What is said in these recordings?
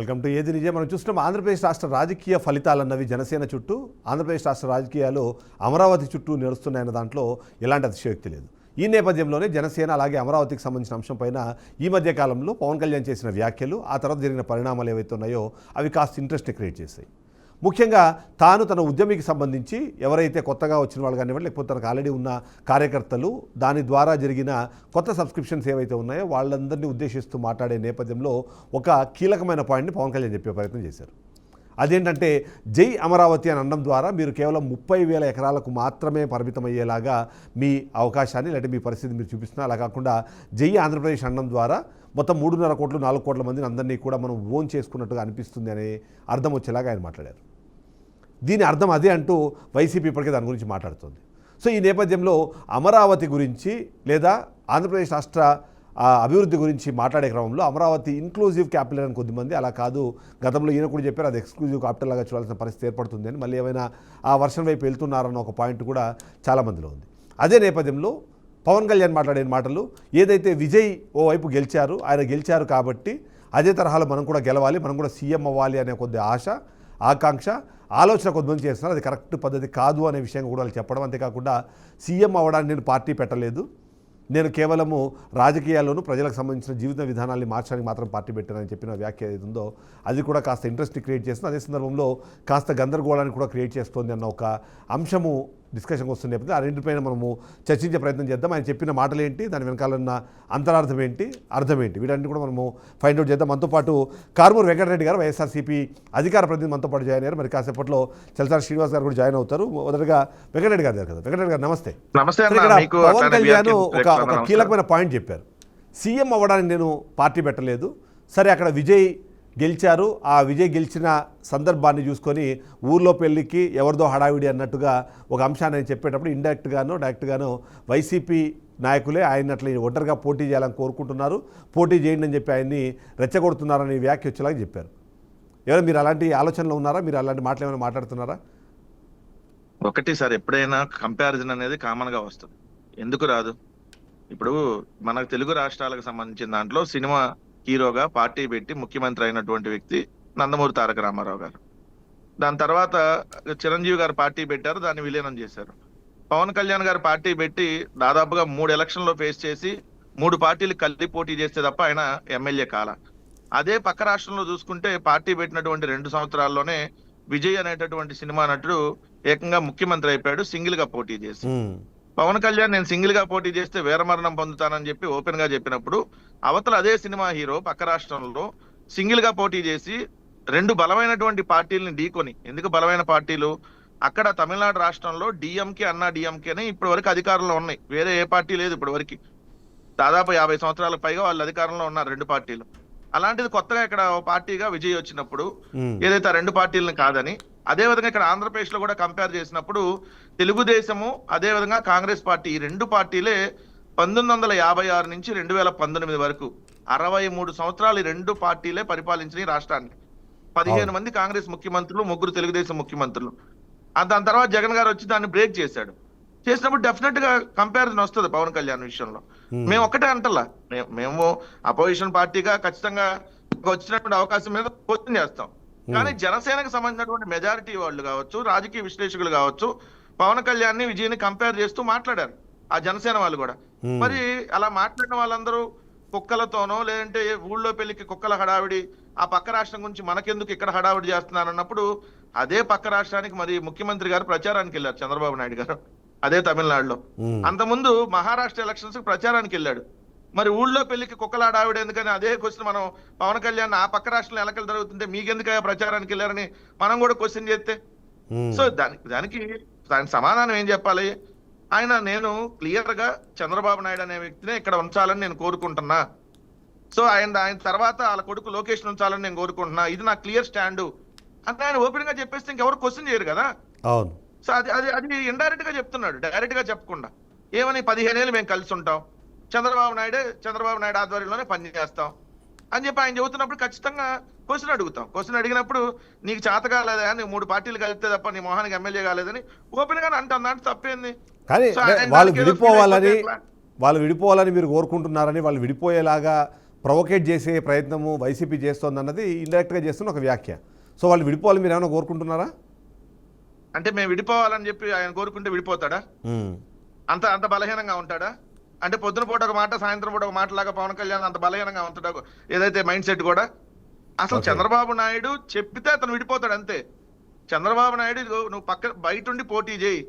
Welcome to ఏది నిజం. మనం చూస్తున్నాం ఆంధ్రప్రదేశ్ రాష్ట్ర రాజకీయ ఫలితాలన్నవి జనసేన చుట్టూ, ఆంధ్రప్రదేశ్ రాష్ట్ర రాజకీయాలు అమరావతి చుట్టూ నడుస్తున్నాయన్న దాంట్లో ఎలాంటి అతిశయోక్తి లేదు. ఈ నేపథ్యంలోనే జనసేన అలాగే అమరావతికి సంబంధించిన అంశం పైన ఈ మధ్య కాలంలో పవన్ కళ్యాణ్ చేసిన వ్యాఖ్యలు, ఆ తర్వాత జరిగిన పరిణామాలు ఏవైతే ఉన్నాయో అవి కాస్త ఇంట్రెస్ట్ క్రియేట్ చేశాయి. ముఖ్యంగా తాను తన ఉద్యమికి సంబంధించి ఎవరైతే కొత్తగా వచ్చిన వాళ్ళు కానివ్వండి, లేకపోతే తనకు ఆల్రెడీ ఉన్న కార్యకర్తలు, దాని ద్వారా జరిగిన కొత్త సబ్స్క్రిప్షన్స్ ఏవైతే ఉన్నాయో వాళ్ళందరినీ ఉద్దేశిస్తూ మాట్లాడే నేపథ్యంలో ఒక కీలకమైన పాయింట్ని పవన్ కళ్యాణ్ చెప్పే ప్రయత్నం చేశారు. అదేంటంటే జై అమరావతి అని అనడం ద్వారా మీరు కేవలం 30,000 ఎకరాలకు మాత్రమే పరిమితమయ్యేలాగా మీ అవకాశాన్ని లేదా మీ పరిస్థితి మీరు చూపిస్తున్నా, అలా కాకుండా జై ఆంధ్రప్రదేశ్ అనడం ద్వారా మొత్తం 3.5 కోట్లు 4 కోట్ల మందిని అందరినీ కూడా మనం ఓన్ చేసుకున్నట్టుగా అనిపిస్తుంది అనే అర్థం వచ్చేలాగా ఆయన మాట్లాడారు. దీని అర్థం అదే అంటూ వైసీపీ ఇప్పటికే దాని గురించి మాట్లాడుతుంది. సో ఈ నేపథ్యంలో అమరావతి గురించి లేదా ఆంధ్రప్రదేశ్ రాష్ట్ర అభివృద్ధి గురించి మాట్లాడే క్రమంలో అమరావతి ఇంక్లూజివ్ క్యాపిటల్ అని కొద్దిమంది, అలా కాదు గతంలో ఈయన కూడా చెప్పారు అది ఎక్స్క్లూజివ్ క్యాపిటల్ లాగా చూడాల్సిన పరిస్థితి ఏర్పడుతుంది అని, మళ్ళీ ఏమైనా ఆ వర్షన్ వైపు వెళ్తున్నారన్న ఒక పాయింట్ కూడా చాలామందిలో ఉంది. అదే నేపథ్యంలో పవన్ కళ్యాణ్ మాట్లాడిన మాటలు ఏదైతే విజయ్ ఓవైపు గెలిచారు, ఆయన గెలిచారు కాబట్టి అదే తరహాలో మనం కూడా గెలవాలి, మనం కూడా సీఎం అవ్వాలి అనే కొద్ది ఆశ, ఆకాంక్ష, ఆలోచన కొంతమంది చేస్తున్నారు. అది కరెక్ట్ పద్ధతి కాదు అనే విషయం కూడా వాళ్ళు చెప్పడం. అంతేకాకుండా సీఎం అవ్వడానికి నేను పార్టీ పెట్టలేదు, నేను కేవలము రాజకీయాల్లోనూ ప్రజలకు సంబంధించిన జీవిత విధానాన్ని మార్చడానికి మాత్రం పార్టీ పెట్టానని చెప్పిన వ్యాఖ్య ఏది ఉందో అది కూడా కాస్త ఇంట్రెస్ట్ క్రియేట్ చేస్తుంది. అదే సందర్భంలో కాస్త గందరగోళాన్ని కూడా క్రియేట్ చేస్తుంది అన్న ఒక అంశము డిస్కషన్కి వస్తున్న నేపథ్యంలో ఆ రెండింటిపైన మనము చర్చించే ప్రయత్నం చేద్దాం. ఆయన చెప్పిన మాటలు ఏంటి, దాని వెనకాల ఉన్న అంతరార్థం ఏంటి, అర్థం ఏంటి, వీటన్నిటి కూడా మనము ఫైండ్ అవుట్ చేద్దాం. మనతో పాటు కారుమూరి వెంకటరెడ్డి గారు వైఎస్ఆర్సీపీ అధికార ప్రతినిధి మనతో పాటు జాయిన్ అయ్యారు. మరి కాసేపట్లో చలసాని శ్రీనివాస్ గారు కూడా జాయిన్ అవుతారు. మొదటగా వెంకటరెడ్డి గారు కదా. వెంకటరెడ్డి గారు నమస్తే. పవన్ కళ్యాణ్ ఒక కీలకమైన పాయింట్ చెప్పారు, సీఎం అవ్వడానికి నేను పార్టీ పెట్టలేదు. సరే, అక్కడ విజయ్ గెలిచారు, ఆ విజయ్ గెలిచిన సందర్భాన్ని చూసుకొని ఊర్లో పెళ్లికి ఎవరిదో హడావిడి అన్నట్టుగా ఒక అంశాన్ని ఆయన చెప్పేటప్పుడు ఇండైరెక్ట్గానో డైరెక్ట్గానో వైసీపీ నాయకులే ఆయన అట్లా ఒంటరిగా పోటీ చేయాలని కోరుకుంటున్నారు, పోటీ చేయండి అని చెప్పి ఆయన్ని రెచ్చగొడుతున్నారని వ్యాఖ్య వచ్చేలాగా చెప్పారు. ఎవరైనా మీరు అలాంటి ఆలోచనలో ఉన్నారా? మీరు అలాంటి మాటలు ఏమైనా మాట్లాడుతున్నారా? ఒకటి సార్, ఎప్పుడైనా కంపారిజన్ అనేది కామన్గా వస్తుంది, ఎందుకు రాదు? ఇప్పుడు మనకు తెలుగు రాష్ట్రాలకు సంబంధించిన దాంట్లో సినిమా హీరోగా పార్టీ పెట్టి ముఖ్యమంత్రి అయినటువంటి వ్యక్తి నందమూరి తారక రామారావు గారు. దాని తర్వాత చిరంజీవి గారు పార్టీ పెట్టారు, దాన్ని విలీనం చేశారు. పవన్ కళ్యాణ్ గారు పార్టీ పెట్టి దాదాపుగా 3 ఎలక్షన్లో ఫేస్ చేసి 3 పార్టీలు కలిపి పోటీ చేస్తే తప్ప ఆయన ఎమ్మెల్యే కాల. అదే పక్క రాష్ట్రంలో చూసుకుంటే పార్టీ పెట్టినటువంటి 2 సంవత్సరాల్లోనే విజయ్ అనేటటువంటి సినిమా నటుడు ఏకంగా ముఖ్యమంత్రి అయిపోయాడు, సింగిల్ గా పోటీ చేసి. పవన్ కళ్యాణ్ నేను సింగిల్ గా పోటీ చేస్తే వీరమరణం పొందుతానని చెప్పి ఓపెన్ గా చెప్పినప్పుడు అవతల అదే సినిమా హీరో పక్క రాష్ట్రంలో సింగిల్ గా పోటీ చేసి 2 బలమైనటువంటి పార్టీలని ఢీకొని, ఎందుకు బలమైన పార్టీలు అక్కడ తమిళనాడు రాష్ట్రంలో డిఎంకే అన్నా డిఎంకే అని ఇప్పటి వరకు అధికారంలో ఉన్నాయి, వేరే ఏ పార్టీ లేదు ఇప్పటి వరకు. దాదాపు 50 సంవత్సరాలకు పైగా వాళ్ళు అధికారంలో ఉన్నారు 2 పార్టీలు. అలాంటిది కొత్తగా ఇక్కడ పార్టీగా విజయ్ వచ్చినప్పుడు ఏదైతే 2 పార్టీలను కాదని, అదే విధంగా ఇక్కడ ఆంధ్రప్రదేశ్ లో కూడా కంపేర్ చేసినప్పుడు తెలుగుదేశము అదే విధంగా కాంగ్రెస్ పార్టీ ఈ 2 పార్టీలే 1956 నుంచి 2019 వరకు 63 సంవత్సరాలు ఈ 2 పార్టీలే పరిపాలించిన ఈ రాష్ట్రాన్ని. 15 మంది కాంగ్రెస్ ముఖ్యమంత్రులు, 3 తెలుగుదేశం ముఖ్యమంత్రులు. దాని తర్వాత జగన్ గారు వచ్చి దాన్ని బ్రేక్ చేశాడు. చేసినప్పుడు డెఫినెట్ గా కంపారిజన్ వస్తుంది పవన్ కళ్యాణ్ విషయంలో. మేము ఒక్కటే అంటలా, మేము అపోజిషన్ పార్టీగా ఖచ్చితంగా వచ్చినటువంటి అవకాశం మీద క్వశ్చన్ చేస్తాం. కానీ జనసేనకు సంబంధించినటువంటి మెజారిటీ వాళ్ళు కావచ్చు, రాజకీయ విశ్లేషకులు కావచ్చు, పవన్ కళ్యాణ్ ని విజయ్ని కంపేర్ చేస్తూ మాట్లాడారు ఆ జనసేన వాళ్ళు కూడా. మరి అలా మాట్లాడిన వాళ్ళందరూ కుక్కలతోనో లేదంటే ఊళ్ళో పెళ్లికి కుక్కల హడావిడి, ఆ పక్క రాష్ట్రం గురించి మనకెందుకు ఇక్కడ హడావిడి చేస్తున్నారు అన్నప్పుడు అదే పక్క రాష్ట్రానికి మరి ముఖ్యమంత్రి గారు ప్రచారానికి వెళ్ళారు చంద్రబాబు నాయుడు గారు, అదే తమిళనాడులో. అంతకుముందు మహారాష్ట్ర ఎలక్షన్స్ ప్రచారానికి వెళ్ళాడు. మరి ఊళ్ళో పెళ్లికి కుక్కల హడావిడి ఎందుకని అదే క్వశ్చన్ మనం పవన్ కళ్యాణ్ ఆ పక్క రాష్ట్రంలో ఎలకలు జరుగుతుంటే మీకెందుకు ప్రచారానికి వెళ్ళారని మనం కూడా క్వశ్చన్ చేస్తే, సో దానికి సమాధానం ఏం చెప్పాలి? నేను క్లియర్ గా చంద్రబాబు నాయుడు అనే వ్యక్తినే ఇక్కడ ఉంచాలని నేను కోరుకుంటున్నా, సో ఆయన తర్వాత వాళ్ళ కొడుకు లోకేష్ ఉంచాలని నేను కోరుకుంటున్నా, ఇది నా క్లియర్ స్టాండ్ అంటే ఆయన ఓపెన్ గా చెప్పేస్తే ఇంకెవరు క్వశ్చన్ చేయరు కదా. సో అది ఇండైరెక్ట్ గా చెప్తున్నాడు, డైరెక్ట్ గా చెప్పకుండా. ఏమని 15 ఏళ్ళు మేము కలిసి ఉంటాం, చంద్రబాబు నాయుడు ఆధ్వర్యంలోనే పని చేస్తాం అని చెప్పి ఆయన చెబుతున్నప్పుడు ఖచ్చితంగా క్వశ్చన్ అడుగుతాం. క్వశ్చన్ అడిగినప్పుడు నీకు చేత కాలేదా, నీకు 3 పార్టీలు కలిస్తే తప్ప నీ మొహానికి ఎమ్మెల్యే కాలేదని ఓపెన్ గా అంటాం, దాంట్లో తప్పేంది? కానీ వాళ్ళు విడిపోవాలని మీరు కోరుకుంటున్నారని, వాళ్ళు విడిపోయేలాగా ప్రొవోకేట్ చేసే ప్రయత్నము వైసీపీ చేస్తోందన్నది ఇండైరెక్ట్గా చేస్తున్న ఒక వ్యాఖ్య. సో వాళ్ళు విడిపోవాలి మీరు ఏమైనా కోరుకుంటున్నారా? అంటే మేము విడిపోవాలని చెప్పి ఆయన కోరుకుంటే విడిపోతాడా? అంత అంత బలహీనంగా ఉంటాడా? అంటే పొద్దున పూట ఒక మాట, సాయంత్రం పూట ఒక మాట లాగా పవన్ కళ్యాణ్ అంత బలహీనంగా ఉంటాడా? ఏదైతే మైండ్ సెట్ కూడా అసలు చంద్రబాబు నాయుడు చెప్పితే అతను విడిపోతాడు అంతే. చంద్రబాబు నాయుడు నువ్వు బయట ఉండి పోటీ చేయి,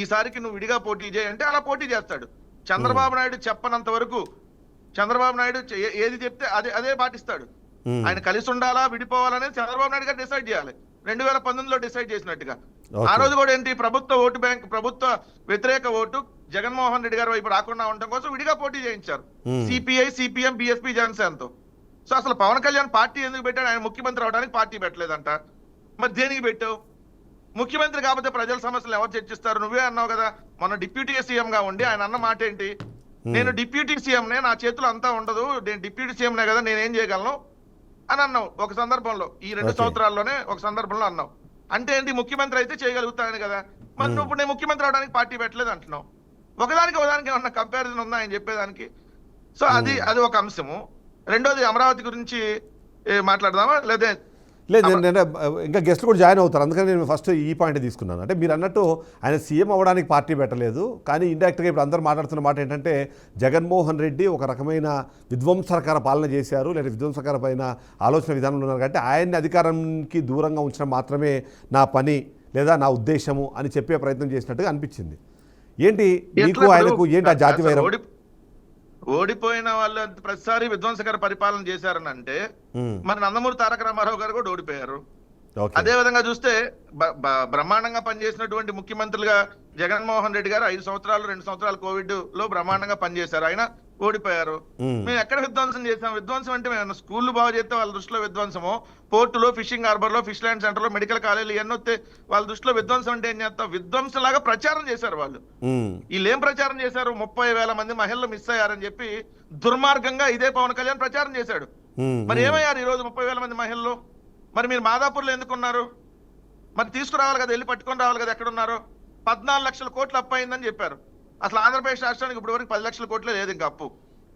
ఈసారికి నువ్వు విడిగా పోటీ చేయి అంటే అలా పోటీ చేస్తాడు. చంద్రబాబు నాయుడు చెప్పనంత వరకు చంద్రబాబు నాయుడు ఏది చెప్తే అదే పాటిస్తాడు. ఆయన కలిసి ఉండాలా విడిపోవాలనేది చంద్రబాబు నాయుడు గారు డిసైడ్ చేయాలి. 2019లో డిసైడ్ చేసినట్టుగా. ఆ రోజు కూడా ఏంటి, ప్రభుత్వ ఓటు బ్యాంక్, ప్రభుత్వ వ్యతిరేక ఓటు జగన్మోహన్ రెడ్డి గారి వైపు రాకుండా ఉండటం కోసం విడిగా పోటీ చేయించారు సిపిఐ, సిపిఎం, బిఎస్పీ, జనసేనతో. సో అసలు పవన్ కళ్యాణ్ పార్టీ ఎందుకు పెట్టాడు? ఆయన ముఖ్యమంత్రి అవడానికి పార్టీ పెట్టలేదంట. మరి దేనికి పెట్టావు? ముఖ్యమంత్రి కాకపోతే ప్రజల సమస్యలు ఎవరు చర్చిస్తారు? నువ్వే అన్నావు కదా మొన్న డిప్యూటీ సీఎం గా ఉండి. ఆయన అన్న మాట ఏంటి, నేను డిప్యూటీ సీఎంనే, నా చేతులు అంతా ఉండదు, నేను డిప్యూటీ సీఎంనే కదా, నేనేం చేయగలను అని అన్నావు ఒక సందర్భంలో. ఈ 2 సంవత్సరాల్లోనే ఒక సందర్భంలో అన్నావు. అంటే ఏంటి, ముఖ్యమంత్రి అయితే చేయగలుగుతాను కదా. మరి నువ్వు ఇప్పుడు నేను ముఖ్యమంత్రి అవడానికి పార్టీ పెట్టలేదు అంటున్నావు. ఒకదానికి ఏమన్నా కంపారిజన్ ఉందా ఆయన చెప్పేదానికి? సో అది ఒక అంశము. రెండోది అమరావతి గురించి మాట్లాడదామా? లేదు, నేను ఇంకా గెస్ట్లు కూడా జాయిన్ అవుతారు, అందుకని నేను ఫస్ట్ ఈ పాయింట్ తీసుకున్నాను. అంటే మీరు అన్నట్టు ఆయన సీఎం అవ్వడానికి పార్టీ పెట్టలేదు, కానీ ఇండైరెక్ట్గా ఇప్పుడు అందరూ మాట్లాడుతున్న మాట ఏంటంటే జగన్మోహన్ రెడ్డి ఒక రకమైన విధ్వంసకర పాలన చేశారు, లేదా విధ్వంసకరమైన ఆలోచన విధానంలో ఉన్నారు కాబట్టి ఆయన్ని అధికారానికి దూరంగా ఉంచడం మాత్రమే నా పని లేదా నా ఉద్దేశము అని చెప్పే ప్రయత్నం చేసినట్టుగా అనిపించింది. ఏంటి మీకు ఆయనకు ఏంటి ఆ జాతి వైరం? ఓడిపోయిన వాళ్ళు ప్రతిసారి విధ్వంసకర పరిపాలన చేశారని అంటే మరి నందమూరి తారక రామారావు గారు కూడా ఓడిపోయారు. అదే విధంగా చూస్తే బ్రహ్మాండంగా పనిచేసినటువంటి ముఖ్యమంత్రులుగా జగన్మోహన్ రెడ్డి గారు 5 సంవత్సరాలు 2 సంవత్సరాలు కోవిడ్ లో బ్రహ్మాండంగా పనిచేశారు, ఆయన ఓడిపోయారు. మేము ఎక్కడ విధ్వంసం చేసాం? విధ్వంసం అంటే మేము స్కూళ్లు బాగు చేస్తే వాళ్ళ దృష్టిలో విధ్వంసము, పోర్టులో, ఫిషింగ్ హార్బర్ లో, ఫిష్ ల్యాండ్ సెంటర్ లో, మెడికల్ కాలేజీలు ఎన్ని వస్తే వాళ్ళ దృష్టిలో విధ్వంసం అంటే ఏం చేస్తాం? విధ్వంసం లాగా ప్రచారం చేశారు వాళ్ళు. వీళ్ళు ఏం ప్రచారం చేశారు? 30,000 మంది మహిళలు మిస్ అయ్యారని చెప్పి దుర్మార్గంగా ఇదే పవన్ కళ్యాణ్ ప్రచారం చేశాడు. మరి ఏమయ్యారు ఈ రోజు 30,000 మంది మహిళలు? మరి మీరు మాదాపూర్లో ఎందుకున్నారు? మరి తీసుకురావాలి కదా, వెళ్ళి పట్టుకొని రావాలి కదా. ఎక్కడున్నారు? 14 లక్షల కోట్లు అప్పు అయిందని చెప్పారు. అసలు ఆంధ్రప్రదేశ్ రాష్ట్రానికి ఇప్పుడు వరకు 10 లక్షల కోట్లే లేదు ఇంకా అప్పు.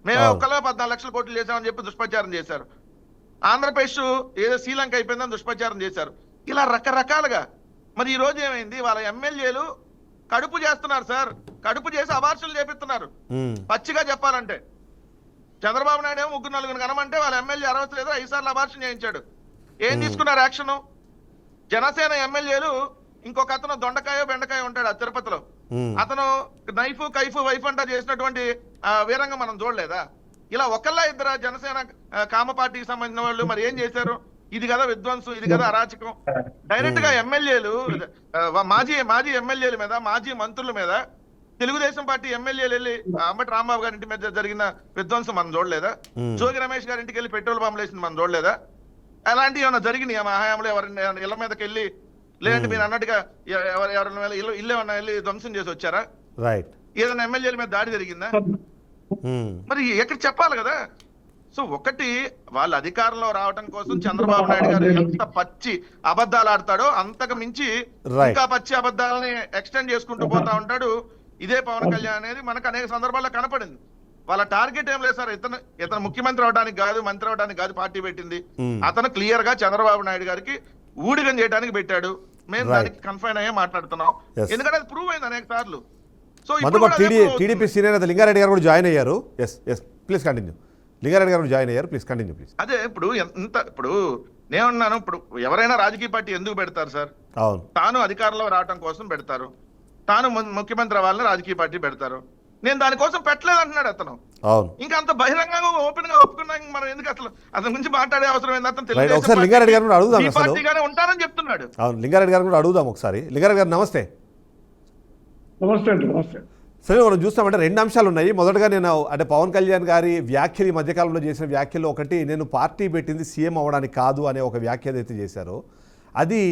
మేమే ఒక్కలా 14 లక్షల కోట్లు చేశామని చెప్పి దుష్ప్రచారం చేశారు. ఆంధ్రప్రదేశ్ ఏదో శ్రీలంక అయిపోయిందని దుష్ప్రచారం చేశారు. ఇలా రకరకాలుగా. మరి ఈ రోజు ఏమైంది? వాళ్ళ ఎమ్మెల్యేలు కడుపు చేస్తున్నారు సార్, కడుపు చేసి అబార్షన్లు చేపిస్తున్నారు. పచ్చిగా చెప్పాలంటే చంద్రబాబు నాయుడు ఏమో 3-4 కనమంటే వాళ్ళ ఎమ్మెల్యే అరవట్లేదు, 5 సార్లు అబార్షన్ చేయించాడు. ఏం తీసుకున్నారు యాక్షన్? జనసేన ఎమ్మెల్యేలు, ఇంకొక అతను దొండకాయో బెండకాయ ఉంటాడు తిరుపతిలో, అతను నైఫ్ కైఫ్ వైఫ్ అంటా చేసినటువంటి వీరంగా మనం చూడలేదా? ఇలా ఒకళ్ళ ఇద్దరు జనసేన కామ పార్టీకి సంబంధించిన వాళ్ళు మరి ఏం చేశారు? ఇది కదా విధ్వంసం, ఇది కదా అరాచకం. డైరెక్ట్ గా ఎమ్మెల్యేలు, మాజీ ఎమ్మెల్యేల మీద, మాజీ మంత్రుల మీద తెలుగుదేశం పార్టీ ఎమ్మెల్యేలు వెళ్ళి అంబటి రాంబాబు గారి ఇంటి మీద జరిగిన విధ్వంసం మనం చూడలేదా? జోగి రమేష్ గారి ఇంటికి వెళ్ళి పెట్రోల్ బాంబులు వేసింది మనం చూడలేదా? అలాంటివి ఏమైనా జరిగినాయి మా హయాంలో? ఎవరైనా ఇళ్ల మీదకి వెళ్ళి, లేదంటే మీరు అన్నట్టుగా ఎవరైనా ఇల్లు ఏమన్నా వెళ్ళి ధ్వంసం చేసి వచ్చారా? ఏదైనా ఎమ్మెల్యేల మీద దాడి జరిగిందా? మరి ఎక్కడ చెప్పాలి కదా. సో ఒకటి, వాళ్ళ అధికారంలో రావడం కోసం చంద్రబాబు నాయుడు గారు ఎంత పచ్చి అబద్ధాలు ఆడతాడో అంతకు మించి ఇంకా పచ్చి అబద్ధాలని ఎక్స్టెండ్ చేసుకుంటూ పోతా ఉంటాడు ఇదే పవన్ కళ్యాణ్ అనేది మనకు అనేక సందర్భాల్లో కనపడింది. వాళ్ళ టార్గెట్ ఏం లేదు సార్, ఇతను ముఖ్యమంత్రి అవడానికి కాదు, మంత్రి అవడానికి కాదు పార్టీ పెట్టింది. అతను క్లియర్ గా చంద్రబాబు నాయుడు గారికి ఊడిగం చేయడానికి పెట్టాడు. మేము దానికి కన్ఫైన్ అయ్యే మాట్లాడుతున్నాం, ఎందుకంటే అది ప్రూవ్ అయింది అనేక సార్లు. సో టీడీపీ సీనియర్ నేత లింగారెడ్డి గారు కూడా జాయిన్ అయ్యారు. Please continue. లింగారెడ్డి గారు జాయిన్ అయ్యారు, ప్లీజ్ కంటిన్యూ ప్లీజ్. అదే ఇప్పుడు నేనున్నాను. ఇప్పుడు ఎవరైనా రాజకీయ పార్టీ ఎందుకు పెడతారు సార్? అవును, తాను అధికారంలో రావడం కోసం పెడతారు, తాను ముఖ్యమంత్రి వాళ్ళని రాజకీయ పార్టీ పెడతారు. నేను దానికోసం పెట్టలేదు అంటున్నాడు అతను. అవును, ఇంకా అంత బహిరంగంగా ఓపెన్ గా ఒప్పుకున్నాక మనం ఎందుకు అతని గురించి మాట్లాడే అవసరం ఏంది? అతను లింగారెడ్డి గారు కూడా అడుగుదాం, పార్టీగానే ఉంటానని చెప్తున్నాడు. అవును, లింగారెడ్డి గారు కూడా అడుగుదాం ఒకసారి. లింగారెడ్డి గారు నమస్తే. నమస్తే అండి. నమస్తే. సరే, మనం చూస్తామంటే 2 అంశాలు ఉన్నాయి. మొదటగా నేను అంటే పవన్ కళ్యాణ్ గారి వ్యాఖ్యలు, ఈ మధ్యకాలంలో చేసిన వ్యాఖ్యలు, ఒకటి నేను పార్టీ పెట్టింది సీఎం అవ్వడానికి కాదు అనే ఒక వ్యాఖ్య ఏదైతే చేశారో అది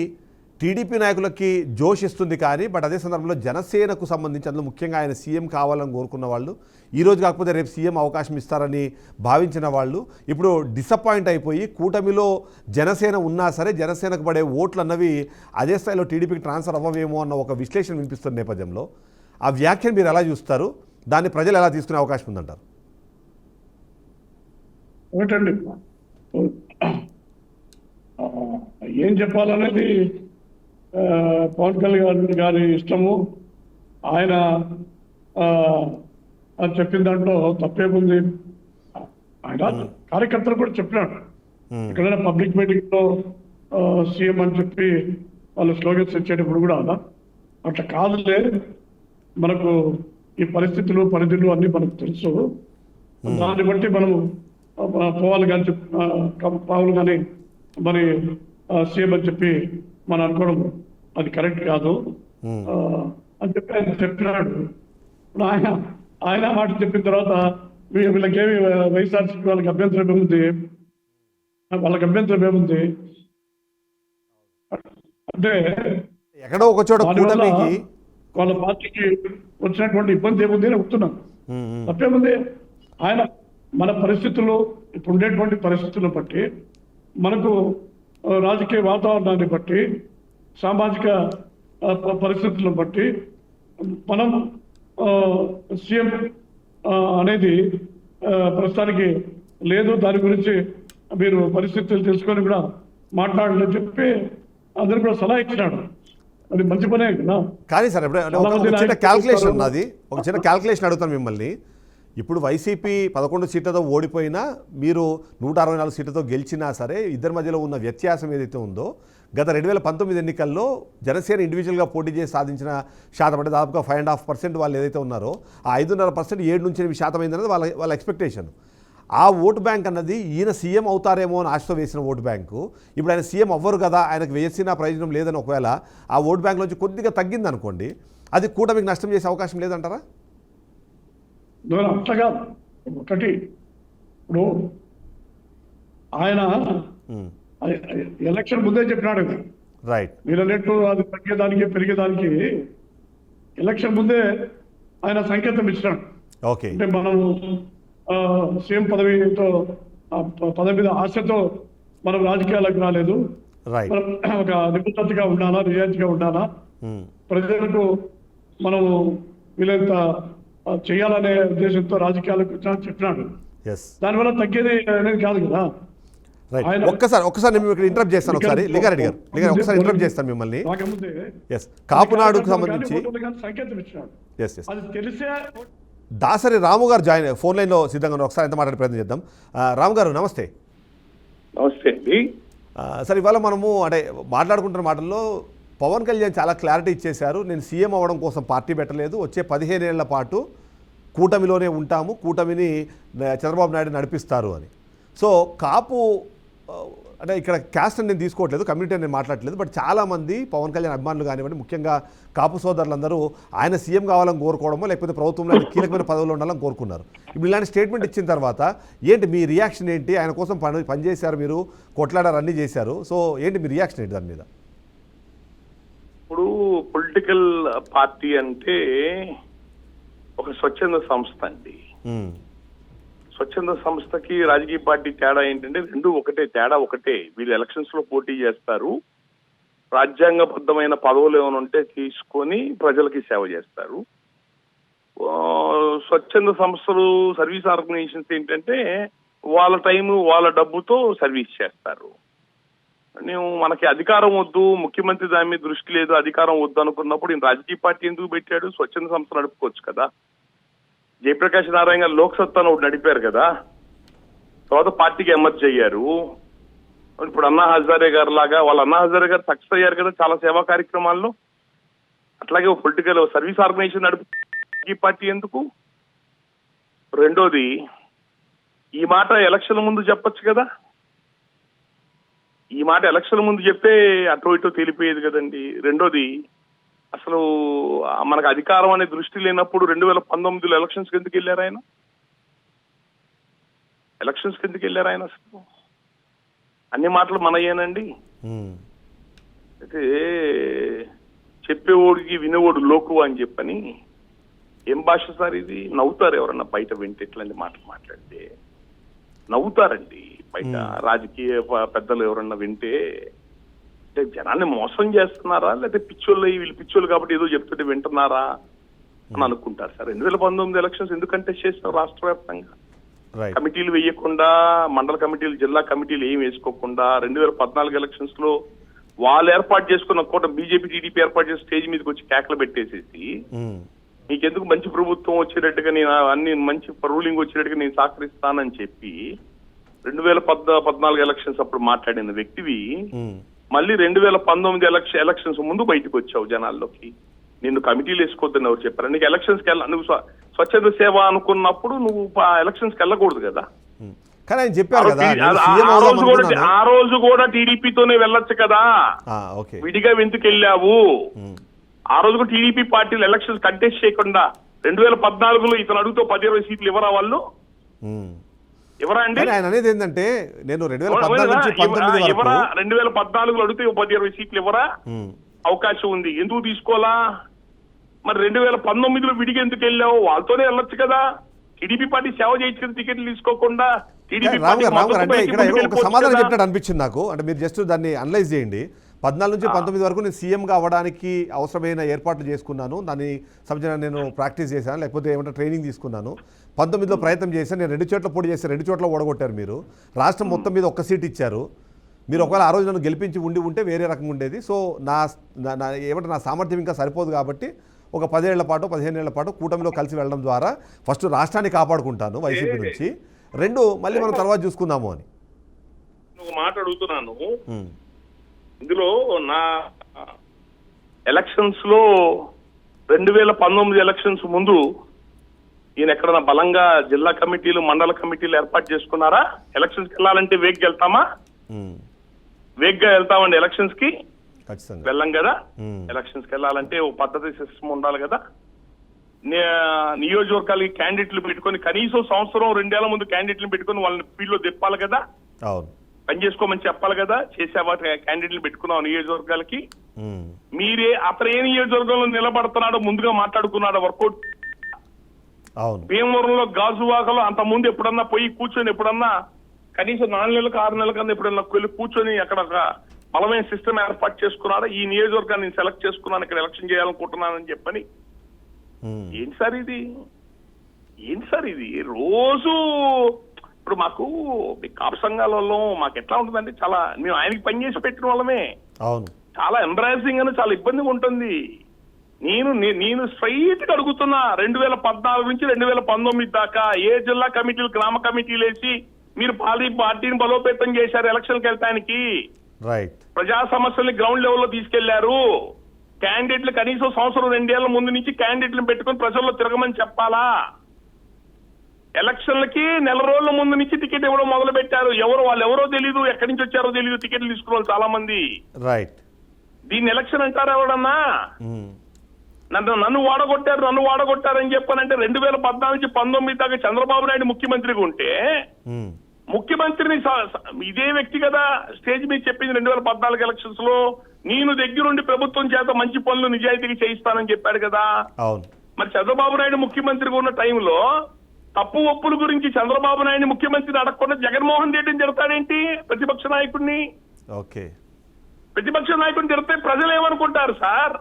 టీడీపీ నాయకులకి జోష్ ఇస్తుంది. కానీ బట్ అదే సందర్భంలో జనసేనకు సంబంధించి, అందులో ముఖ్యంగా ఆయన సీఎం కావాలని కోరుకున్న వాళ్ళు, ఈరోజు కాకపోతే రేపు సీఎం అవకాశం ఇస్తారని భావించిన వాళ్ళు ఇప్పుడు డిసప్పాయింట్ అయిపోయి కూటమిలో జనసేన ఉన్నా సరే జనసేనకు పడే ఓట్లు అన్నవి అదే స్థాయిలో టీడీపీకి ట్రాన్స్ఫర్ అవ్వవేమో అన్న ఒక విశ్లేషణ వినిపిస్తున్న నేపథ్యంలో ఆ వ్యాఖ్యను మీరు ఎలా చూస్తారు? దాన్ని ప్రజలు ఎలా తీసుకునే అవకాశం ఉందంటారు? ఒకటండి, ఏం చెప్పాలనేది పవన్ కళ్యాణ్ గారి ఇష్టము. ఆయన అది చెప్పిన దాంట్లో తప్పేముంది. ఆయన కార్యకర్తలు కూడా చెప్పినాడు. ఎక్కడైనా పబ్లిక్ మీటింగ్ లో సీఎం అని చెప్పి వాళ్ళు స్లోగన్స్ ఇచ్చేటప్పుడు కూడా అట్లా కాదులే, మనకు ఈ పరిస్థితులు పరిధులు అన్ని మనకు తెలుసు, దాన్ని బట్టి మనము పోవాలి కానీ పావులు కానీ మరి సీఎం అని చెప్పి మనం అనుకోవడం అది కరెక్ట్ కాదు అని చెప్పి ఆయన చెప్పినాడు. ఆయన మాట చెప్పిన తర్వాత వీళ్ళకేమి వైఎస్ఆర్సీపీ వాళ్ళకి అభ్యంతరం ఏముంది, అంటే ఎక్కడో ఒక చోట కూటమికి వాళ్ళ పార్టీకి వచ్చినటువంటి ఇబ్బంది ఏముంది అని చెప్తున్నాను. తప్పేముంది. ఆయన మన పరిస్థితుల్లో ఇప్పుడు ఉండేటువంటి పరిస్థితులను బట్టి, మనకు రాజకీయ వాతావరణాన్ని బట్టి, సామాజిక పరిస్థితులను బట్టి మనం సీఎం అనేది ప్రస్తుతానికి లేదు, దాని గురించి మీరు పరిస్థితులు తెలుసుకొని కూడా మాట్లాడాలని చెప్పి అందరూ కూడా సలహా ఇచ్చినాడు. అది మంచి పనే కదా. కానీ సార్ ఒక చిన్న క్యాల్కులేషన్ ఉన్నది, ఒక చిన్న క్యాల్కులేషన్ అడుగుతాను మిమ్మల్ని. ఇప్పుడు వైసీపీ 11 సీట్లతో ఓడిపోయినా, మీరు 164 సీట్లతో గెలిచినా సరే, ఇద్దరి మధ్యలో ఉన్న వ్యత్యాసం ఏదైతే ఉందో, గత 2019 ఎన్నికల్లో జనసేన ఇండివిజువల్గా పోటీ చేసి సాధించిన శాతం అంటే దాదాపుగా 5.5% వాళ్ళు ఏదైతే ఉన్నారో, ఆ 5.5% 7-8% అయిందనేది వాళ్ళ ఎక్స్పెక్టేషన్. ఆ ఓటు బ్యాంక్ అన్నది ఈయన సీఎం అవుతారేమో అని ఆశతో వేసిన ఓటు బ్యాంకు, ఇప్పుడు ఆయన సీఎం అవ్వరు కదా, ఆయనకు వేసిన ప్రయోజనం లేదని ఒకవేళ ఆ ఓటు బ్యాంక్లోంచి కొద్దిగా తగ్గింది అనుకోండి, అది కూటమికి నష్టం చేసే అవకాశం లేదంటారా? అట్లా ఒకటి, ఇప్పుడు ఆయన ఎలక్షన్ ముందే చెప్పినాడు కదా, రైట్, మీరు అన్నట్టు అది తగ్గేదానికి పెరిగేదానికి ఎలక్షన్ ముందే ఆయన సంకేతం ఇచ్చినాడు. ఓకే, అంటే మనం సీఎం పదవితో పదవి మీద ఆశతో మనం రాజకీయాలకు రాలేదు, మనం ఒక నిబద్ధతగా ఉండాలా, నిజాయితీగా ఉండాలా, ప్రజలకు మనము వీళ్ళంత చేయాలనే ఉద్దేశంతో రాజకీయాలకు చెప్పినాడు. దానివల్ల తగ్గేది అనేది కాదు కదా. ఒక్కసారి నేను ఇక్కడ ఇంటరప్ట్ చేస్తాను. ఒకసారి లింగారెడ్డి గారు ఒకసారి ఇంటరప్ట్ చేస్తాను మిమ్మల్ని. కాపునాడుకు సంబంధించి సంకేతం ఇచ్చినాడు, అది తెలిసే. దాసరి రాము గారు ఫోన్ లైన్లో సిద్ధంగా ఉన్నారు, ఒకసారి ఎంత మాట్లాడే ప్రయత్నం చేద్దాం. రాము గారు నమస్తే. నమస్తే అండి. సార్, ఇవాళ మనము అంటే మాట్లాడుకుంటున్న మాటల్లో పవన్ కళ్యాణ్ చాలా క్లారిటీ ఇచ్చేశారు. నేను సీఎం అవ్వడం కోసం పార్టీ పెట్టలేదు, వచ్చే 15 ఏళ్ల పాటు కూటమిలోనే ఉంటాము, కూటమిని చంద్రబాబు నాయుడు నడిపిస్తారు అని. సో కాపు అంటే ఇక్కడ క్యాస్ట్ అని నేను తీసుకోవట్లేదు, కమ్యూనిటీ అని నేను మాట్లాడట్లేదు, బట్ చాలామంది పవన్ కళ్యాణ్ అభిమానులు కానివ్వండి, ముఖ్యంగా కాపు సోదరులందరూ ఆయన సీఎం కావాలని కోరుకోవడమో లేకపోతే ప్రభుత్వంలో ఆయన కీలకమైన పదవులు ఉండాలని కోరుకున్నారు. ఇప్పుడు ఇలాంటి స్టేట్మెంట్ ఇచ్చిన తర్వాత ఏంటి మీ రియాక్షన్ ఏంటి? ఆయన కోసం పనిచేశారు, మీరు కొట్లాడారు, అన్నీ చేశారు, సో ఏంటి మీ రియాక్షన్ ఏంటి దాని మీద? ఇప్పుడు పొలిటికల్ పార్టీ అంటే ఒక స్వచ్ఛంద సంస్థ అండి. స్వచ్ఛంద సంస్థకి రాజకీయ పార్టీ తేడా ఏంటంటే రెండు ఒకటే, తేడా ఒకటే. వీళ్ళు ఎలక్షన్స్ లో పోటీ చేస్తారు, రాజ్యాంగబద్ధమైన పదవులు ఏమైనా ఉంటే తీసుకొని ప్రజలకి సేవ చేస్తారు. స్వచ్ఛంద సంస్థలు, సర్వీస్ ఆర్గనైజేషన్స్ ఏంటంటే వాళ్ళ టైము వాళ్ళ డబ్బుతో సర్వీస్ చేస్తారు. మనకి అధికారం వద్దు, ముఖ్యమంత్రి దాని మీద దృష్టి లేదు, అధికారం వద్దు అనుకున్నప్పుడు ఈయన రాజకీయ పార్టీ ఎందుకు పెట్టాడు? స్వచ్ఛంద సంస్థ నడుపుకోవచ్చు కదా. జయప్రకాష్ నారాయణ గారు లోక్సత్తాను ఒకటి నడిపారు కదా, తర్వాత పార్టీకి ఎమర్జ్ అయ్యారు. ఇప్పుడు అన్నా హజారే గారు లాగా, వాళ్ళ అన్నా హజారే గారు సక్సెస్ అయ్యారు కదా చాలా సేవా కార్యక్రమాల్లో. అట్లాగే పొలిటికల్ సర్వీస్ ఆర్గనైజేషన్ నడిపి పార్టీ ఎందుకు? రెండోది, ఈ మాట ఎలక్షన్ ముందు చెప్పొచ్చు కదా. ఈ మాట ఎలక్షన్ ముందు చెప్తే అటో ఇటో తేలిపోయేది కదండి. రెండోది, అసలు మనకు అధికారం అనే దృష్టి లేనప్పుడు 2019లో ఎలక్షన్స్కి ఎందుకు వెళ్ళారు ఆయన? అసలు అన్ని మాటలు మనయేనండి. అయితే చెప్పేవాడికి వినేవాడు లోకు అని చెప్పని ఏం భాష సార్ ఇది? నవ్వుతారు ఎవరన్నా బయట వింటే ఇట్లాంటి మాటలు మాట్లాడితే నవ్వుతారండి బయట. రాజకీయ పెద్దలు ఎవరన్నా వింటే జనాన్ని మోసం చేస్తున్నారా, లేకపోతే పిచ్చోళ్ళు, వీళ్ళు పిచ్చోళ్ళు కాబట్టి ఏదో చెప్తుంటే వింటున్నారా అని అనుకుంటారు సార్. 2019 ఎలక్షన్స్ ఎందుకు కంటెస్ట్ చేస్తారు రాష్ట్ర వ్యాప్తంగా? Right. కమిటీలు వేయకుండా, మండల కమిటీలు, జిల్లా కమిటీలు ఏం వేసుకోకుండా 2014 ఎలక్షన్స్ లో వాళ్ళు ఏర్పాటు చేసుకున్న కూట బీజేపీ టీడీపీ ఏర్పాటు చేసి స్టేజ్ మీదకి వచ్చి కేకలు పెట్టేసేసి ఉమ్, నీకెందుకు మంచి ప్రభుత్వం వచ్చేటట్టుగా నేను అన్ని మంచి రూలింగ్ వచ్చేటట్టుగా నేను సహకరిస్తానని చెప్పి 2014 ఎలక్షన్స్ అప్పుడు మాట్లాడిన వ్యక్తివి ఉమ్, మళ్ళీ 2019 ఎలక్షన్స్ ముందు బయటకు వచ్చావు జనాల్లోకి. నిన్ను కమిటీలు వేసుకోవద్దని ఎవరు చెప్పారు? నీకు ఎలక్షన్స్ కి నువ్వు స్వచ్ఛంద సేవ అనుకున్నప్పుడు నువ్వు ఎలక్షన్స్ కి వెళ్ళకూడదు కదా. ఉమ్. కానీ ఆయన చెప్పారు కదా నేను ఆ సీఎం అవుదాం అనుకున్నాను. ఆ రోజు కూడా టీడీపీతోనే వెళ్ళొచ్చు కదా, ఓకే. విడిగా ఎందుకు వెళ్ళావు? ఉమ్, ఆ రోజు కూడా టీడీపీ పార్టీలు ఎలక్షన్స్ కంటెస్ట్ చేయకుండా 2014లో ఇతను అడుగుతో 10-20 సీట్లు ఇవ్వరా వాళ్ళు? ఉమ్. ఎవరా అండి? కానీ ఆయన అనేది ఏంటంటే నేను 2014 నుంచి 19 ఎవరా? వరకు 2014లో అడిగితే 10-20 సీట్లు ఇవ్వరా? ఉమ్, అవకాశం ఉంది, ఎందుకు తీసుకోవాలా? మరి 2019లో విడిగా ఎందుకు వెళ్ళావు? వాళ్ళతోనే వెళ్ళొచ్చు కదా. టీడీపీ పార్టీ సేవ చేయొచ్చు కదా, టికెట్లు తీసుకోకుండా. టీడీపీ రామ్ గారు అంటే ఇక్కడ ఒక పార్టీ సమాధానం చెప్పినట్టు అనిపించింది నాకు. అంటే మీరు జస్ట్ దాన్ని అనలైజ్ చేయండి. 14 నుంచి 19 వరకు నేను సీఎంగా అవ్వడానికి అవసరమైన ఏర్పాట్లు చేసుకున్నాను, దాన్ని సంబంధించిన నేను ప్రాక్టీస్ చేశాను, లేకపోతే ఏమంటే ట్రైనింగ్ తీసుకున్నాను. 19లో ప్రయత్నం చేశాను, నేను 2 చోట్ల పోటీ చేసి 2 చోట్ల ఓడగొట్టారు మీరు. రాష్ట్రం మొత్తం మీద 1 సీట్ ఇచ్చారు. మీరు ఒకవేళ ఆ రోజు నన్ను గెలిపించి ఉంటే వేరే రకంగా ఉండేది. సో ఏమంటే నా సామర్థ్యం ఇంకా సరిపోదు కాబట్టి ఒక 10 ఏళ్ల పాటు 15 ఏళ్ల పాటు కూటమిలో కలిసి వెళ్ళడం ద్వారా ఫస్ట్ రాష్ట్రాన్ని కాపాడుకుంటాను వైసీపీ నుంచి, 2 మళ్ళీ మనం తర్వాత చూసుకుందాము అని. నువ్వు మాట అడుగుతున్నాను. ఉమ్, ఇందులో నా ఎలక్షన్స్ లో 2019 ఎలక్షన్స్ ముందు ఈయన ఎక్కడన్నా బలంగా జిల్లా కమిటీలు, మండల కమిటీలు ఏర్పాటు చేసుకున్నారా? ఎలక్షన్స్ కి వెళ్ళాలంటే వేగ్గా వెళ్తామా? ఉమ్, వేగ్గా వెళ్తామండి ఎలక్షన్స్ కి? ఖచ్చితంగా వెళ్ళం కదా. ఉమ్, ఎలక్షన్స్ కి వెళ్ళాలంటే ఓ పద్ధతి సిస్టమ్ ఉండాలి కదా. నియోజకవర్గాలకి క్యాండిడేట్లు పెట్టుకొని కనీసం 1-2 ఏళ్ల ముందు క్యాండిడేట్లు పెట్టుకొని వాళ్ళని ఫీల్డ్ లో తిప్పాలి కదా, అవును. పని చేసుకోమని చెప్పాలి కదా. చేసేవా క్యాండిడేట్లు పెట్టుకున్నాం నియోజకవర్గాలకి? ఉమ్, మీరే అతను ఏ నియోజకవర్గంలో నిలబడుతున్నాడో ముందుగా మాట్లాడుకున్నాడు, వర్కౌట్. అవును. భీమవరంలో గాజువాకలో అంత ముందు ఎప్పుడన్నా పోయి కూర్చొని ఎప్పుడన్నా కనీసం 4 నెలలకు 6 నెలల కన్నా ఎప్పుడన్నా వెళ్ళి కూర్చొని అక్కడ ఒక బలమైన సిస్టమ్ ఏర్పాటు చేసుకున్నాడా? ఈ నియోజకవర్గాన్ని నేను సెలెక్ట్ చేసుకున్నాను, ఇక్కడ ఎలక్షన్ చేయాలనుకుంటున్నానని చెప్పని. ఉమ్, ఏంటి సార్ ఇది? రోజు ఇప్పుడు మాకు కాపు సంఘాలలో మాకు ఎట్లా ఉంటుందంటే, చాలా మేము ఆయనకి పనిచేసి పెట్టిన వాళ్ళమే, అవును. చాలా ఎంబ్రాసింగ్ అని చాలా ఇబ్బందిగా ఉంటుంది. నేను స్ట్రైట్ గా అడుగుతున్నా, 2014 నుంచి 2019 దాకా ఏ జిల్లా కమిటీలు, గ్రామ కమిటీలు వేసి మీరు పార్టీని బలోపేతం చేశారు ఎలక్షన్కి వెళ్ళటానికి? రైట్. ప్రజా సమస్యల్ని గ్రౌండ్ లెవెల్లో తీసుకెళ్లారు. క్యాండిడేట్లు కనీసం 1-2 ఏళ్ల ముందు నుంచి క్యాండిడేట్లను పెట్టుకుని ప్రజల్లో తిరగమని చెప్పాలా? ఎలక్షన్లకి నెల రోజుల ముందు నుంచి టికెట్ ఇవ్వడం మొదలు పెట్టారు. వాళ్ళు ఎవరో తెలియదు, ఎక్కడి నుంచి వచ్చారో తెలియదు, టికెట్లు తీసుకున్న వాళ్ళు చాలా మంది. రైట్. దీన్ని ఎలక్షన్ అంటారా ఎవడన్నా? ఉమ్, నన్ను వాడగొట్టారని చెప్పానంటే 2014 నుంచి 19 దాకా చంద్రబాబు నాయుడు ముఖ్యమంత్రిగా ఉంటే ఉమ్, ముఖ్యమంత్రిని ఇదే వ్యక్తి కదా స్టేజ్ మీద చెప్పింది 2014 ఎలక్షన్స్ లో, నేను దగ్గరుండి ప్రభుత్వం చేత మంచి పనులు నిజాయితీగా చేయిస్తానని చెప్పాడు కదా. అవును. మరి చంద్రబాబు నాయుడు ముఖ్యమంత్రిగా ఉన్న టైంలో తప్పు ఒప్పుల గురించి చంద్రబాబు నాయుడు ముఖ్యమంత్రిని అడగకుండా జగన్మోహన్ రెడ్డిని తిడతాడేంటి? ప్రతిపక్ష నాయకుడిని. ఓకే. ప్రతిపక్ష నాయకుడిని తిడితే ప్రజలు ఏమనుకుంటారు సార్?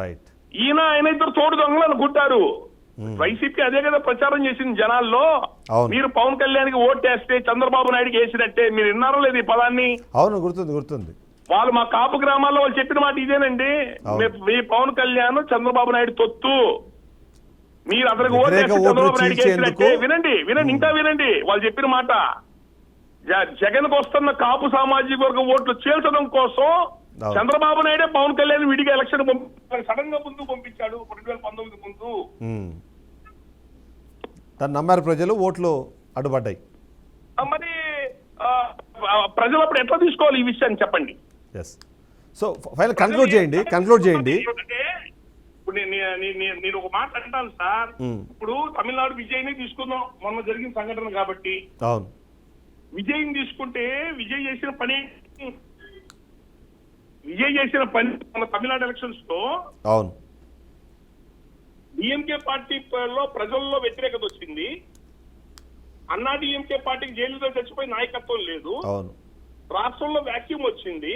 రైట్. ఆయన ఇద్దరు తోడు దొంగలు అనుకుంటారు. వైసీపీ అదే కదా ప్రచారం చేసింది జనాల్లో. అవును. మీరు పవన్ కళ్యాణ్కి ఓటేస్తే చంద్రబాబు నాయుడుకి వేసినట్టే. మీరు విన్నారో లేదు ఈ పదాన్ని? అవును, గుర్తుంది. వాళ్ళు మా కాపు గ్రామాల్లో వాళ్ళు చెప్పిన మాట ఇదేనండి. మీ పవన్ కళ్యాణ్ చంద్రబాబు నాయుడు తొత్తు, మీరు అతనికి ఓటేస్తే చంద్రబాబు నాయుడుకి వేసినట్టే. వినండి ఇంకా వినండి వాళ్ళు చెప్పిన మాట. జగన్ కు వస్తున్న కాపు సామాజిక వర్గ ఓట్లు చేల్చడం కోసం చంద్రబాబు నాయుడే పవన్ కళ్యాణ్ విడిగా ఎలక్షన్ సడన్ గా ముందు పంపించాడు 2019 ముందు. దాన్ని నమ్మారు ప్రజలు, ఓట్లు అడ్డుపడ్డాయి. మరి ప్రజలు అప్పుడు ఎట్లా తీసుకోవాలి ఈ విషయాన్ని చెప్పండి. సో ఫైనల్ కంక్లూడ్ చేయండి. ఇప్పుడు నేను ఒక మాట అంటాను సార్. ఇప్పుడు తమిళనాడు విజయ్ని తీసుకుందాం, మొన్న జరిగిన సంఘటన కాబట్టి. అవును. విజయ్ తీసుకుంటే విజయ్ చేసిన పని మన తమిళనాడు ఎలక్షన్స్ లో అవును డిఎంకే పార్టీలో ప్రజల్లో వ్యతిరేకత వచ్చింది. అన్నా డిఎంకే పార్టీకి జైలులో చచ్చిపోయి నాయకత్వం లేదు. అవును. రాష్ట్రంలో వ్యాక్యూమ్ వచ్చింది.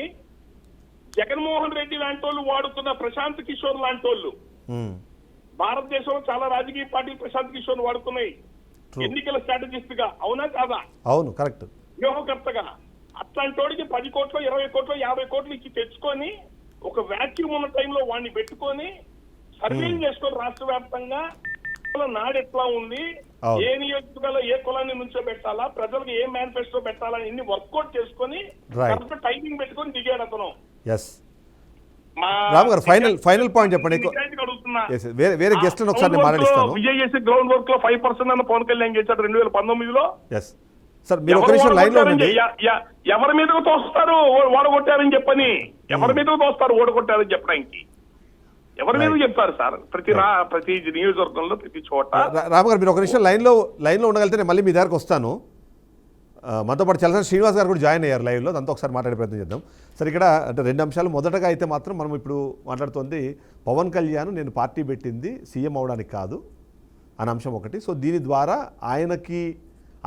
జగన్మోహన్ రెడ్డి లాంటి వాళ్ళు వాడుతున్న ప్రశాంత్ కిషోర్ లాంటి వాళ్ళు, భారతదేశంలో చాలా రాజకీయ పార్టీలు ప్రశాంత్ కిషోర్ వాడుతున్నాయి. ఎన్నికల స్ట్రాటజిస్ట్ గా, అవునా కాదా? అవును, కరెక్ట్. వ్యూహకర్తగా అట్లాంటి వాడికి 10 కోట్లు 20 కోట్లు 50 కోట్లు ఇచ్చి తెచ్చుకొని ఒక వ్యాక్యూమ్ ఉన్న టైంలో వాడిని పెట్టుకొని సర్వేలు చేసుకొని రాష్ట్ర వ్యాప్తంగా నాడు ఎట్లా ఉంది, అవును. ఏ నియోజకవర్గంలో ఏ కులాన్ని నుంచో పెట్టాలా, ప్రజలకు ఏ మేనిఫెస్టో పెట్టాలా ఇన్ని వర్కౌట్ చేసుకొని Right. కరెక్ట్ టైమింగ్ పెట్టుకొని దిగాడు అతను. ఎస్ రామ్ గారు, ఫైనల్ పాయింట్ చెప్పండి. నిజాయితీగా అడుగుతున్నా. Yes, వేరే గెస్ట్ ఒకసారి నేను మాట్లాడిస్తాను. విజయ్ గ్రౌండ్ వర్క్ లో 5% అన్న పవన్ కళ్యాణ్ చేశాడు 2019లో. ఎస్ సార్, మీరు ఒక నిమిషం లైన్ లో ఉండండి. ఎవరి మీదకు తోస్తారు ఓడగొట్టారని చెప్పని, ఎవరి మీదకు తోస్తారు ఓడగొట్టారని చెప్పడానికి? ఎవరి మీద చెప్తారు సార్? ప్రతి నియోజకవర్గంలో ప్రతి చోట. రామ్ గారు, మీరు ఒక నిమిషం లైన్లో ఉండగలిగితే నేను మళ్ళీ మీ దగ్గరకు వస్తాను. మనతో పాటు చలసాని శ్రీనివాస్ గారు కూడా జాయిన్ అయ్యారు లైవ్లో, దాంతో ఒకసారి మాట్లాడే ప్రయత్నం చేద్దాం. సరే, ఇక్కడ అంటే 2 అంశాలు. మొదటగా అయితే మాత్రం మనం ఇప్పుడు మాట్లాడుతోంది పవన్ కళ్యాణ్ నేను పార్టీ పెట్టింది సీఎం అవడానికి కాదు అనే అంశం ఒకటి. సో దీని ద్వారా ఆయనకి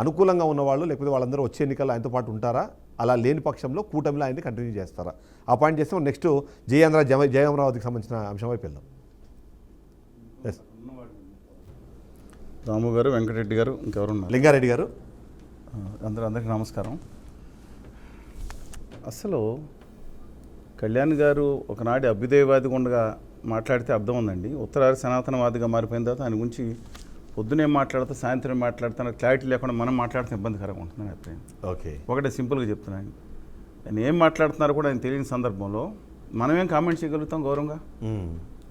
అనుకూలంగా ఉన్నవాళ్ళు లేకపోతే వాళ్ళందరూ వచ్చే ఎన్నికల్లో ఆయనతో పాటు ఉంటారా, అలా లేని పక్షంలో కూటమిలో ఆయన్ని కంటిన్యూ చేస్తారా? ఆ పాయింట్ చేస్తే మనం నెక్స్ట్ జయ అమరావతికి సంబంధించిన అంశం వైపు వెళ్దాం. ఎస్ రాము గారు, వెంకటరెడ్డి గారు, ఇంకెవరున్నారు? లింగారెడ్డి గారు. అందరికీ నమస్కారం. అసలు కళ్యాణ్ గారు ఒకనాటి అభ్యుదయవాదిగా ఉండగా మాట్లాడితే అర్థం ఉందండి. ఉత్తరాది సనాతనవాదిగా మారిపోయిన తర్వాత ఆయన గురించి పొద్దునే మాట్లాడితే సాయంత్రం మాట్లాడుతున్న క్లారిటీ లేకుండా మనం మాట్లాడితే ఇబ్బందికరంగా ఉంటుందని అభిప్రాయం. ఓకే, ఒకటే సింపుల్గా చెప్తున్నాను, ఆయన ఏం మాట్లాడుతున్నారో కూడా ఆయన తెలియని సందర్భంలో మనమేం కామెంట్ చేయగలుగుతాం గౌరవంగా?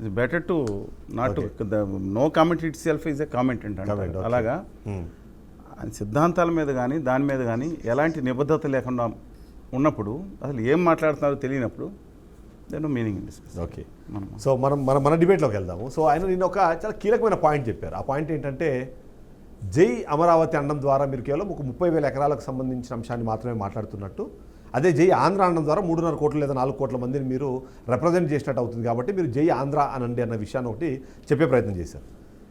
It's better to not no comment itself is a comment అంటే అలాగా ఆయన సిద్ధాంతాల మీద కానీ దాని మీద కానీ ఎలాంటి నిబద్ధత లేకుండా ఉన్నప్పుడు అసలు ఏం మాట్లాడుతున్నారో తెలియనప్పుడు then meaning in discuss. Okay, so మన డిబేట్లోకి వెళ్దాము. సో ఆయన నేను ఒక చాలా కీలకమైన పాయింట్ చెప్పారు. ఆ పాయింట్ ఏంటంటే జై అమరావతి అనడం ద్వారా మీరు కేవలం ఒక 30,000 ఎకరాలకు సంబంధించిన అంశాన్ని మాత్రమే మాట్లాడుతున్నట్టు, అదే జై ఆంధ్ర అనడం ద్వారా 3.5 కోట్లు లేదా 4 కోట్ల మందిని మీరు రిప్రజెంట్ చేసినట్టు అవుతుంది. కాబట్టి మీరు జై ఆంధ్ర అనండి అన్న విషయాన్ని ఒకటి చెప్పే ప్రయత్నం చేశారు.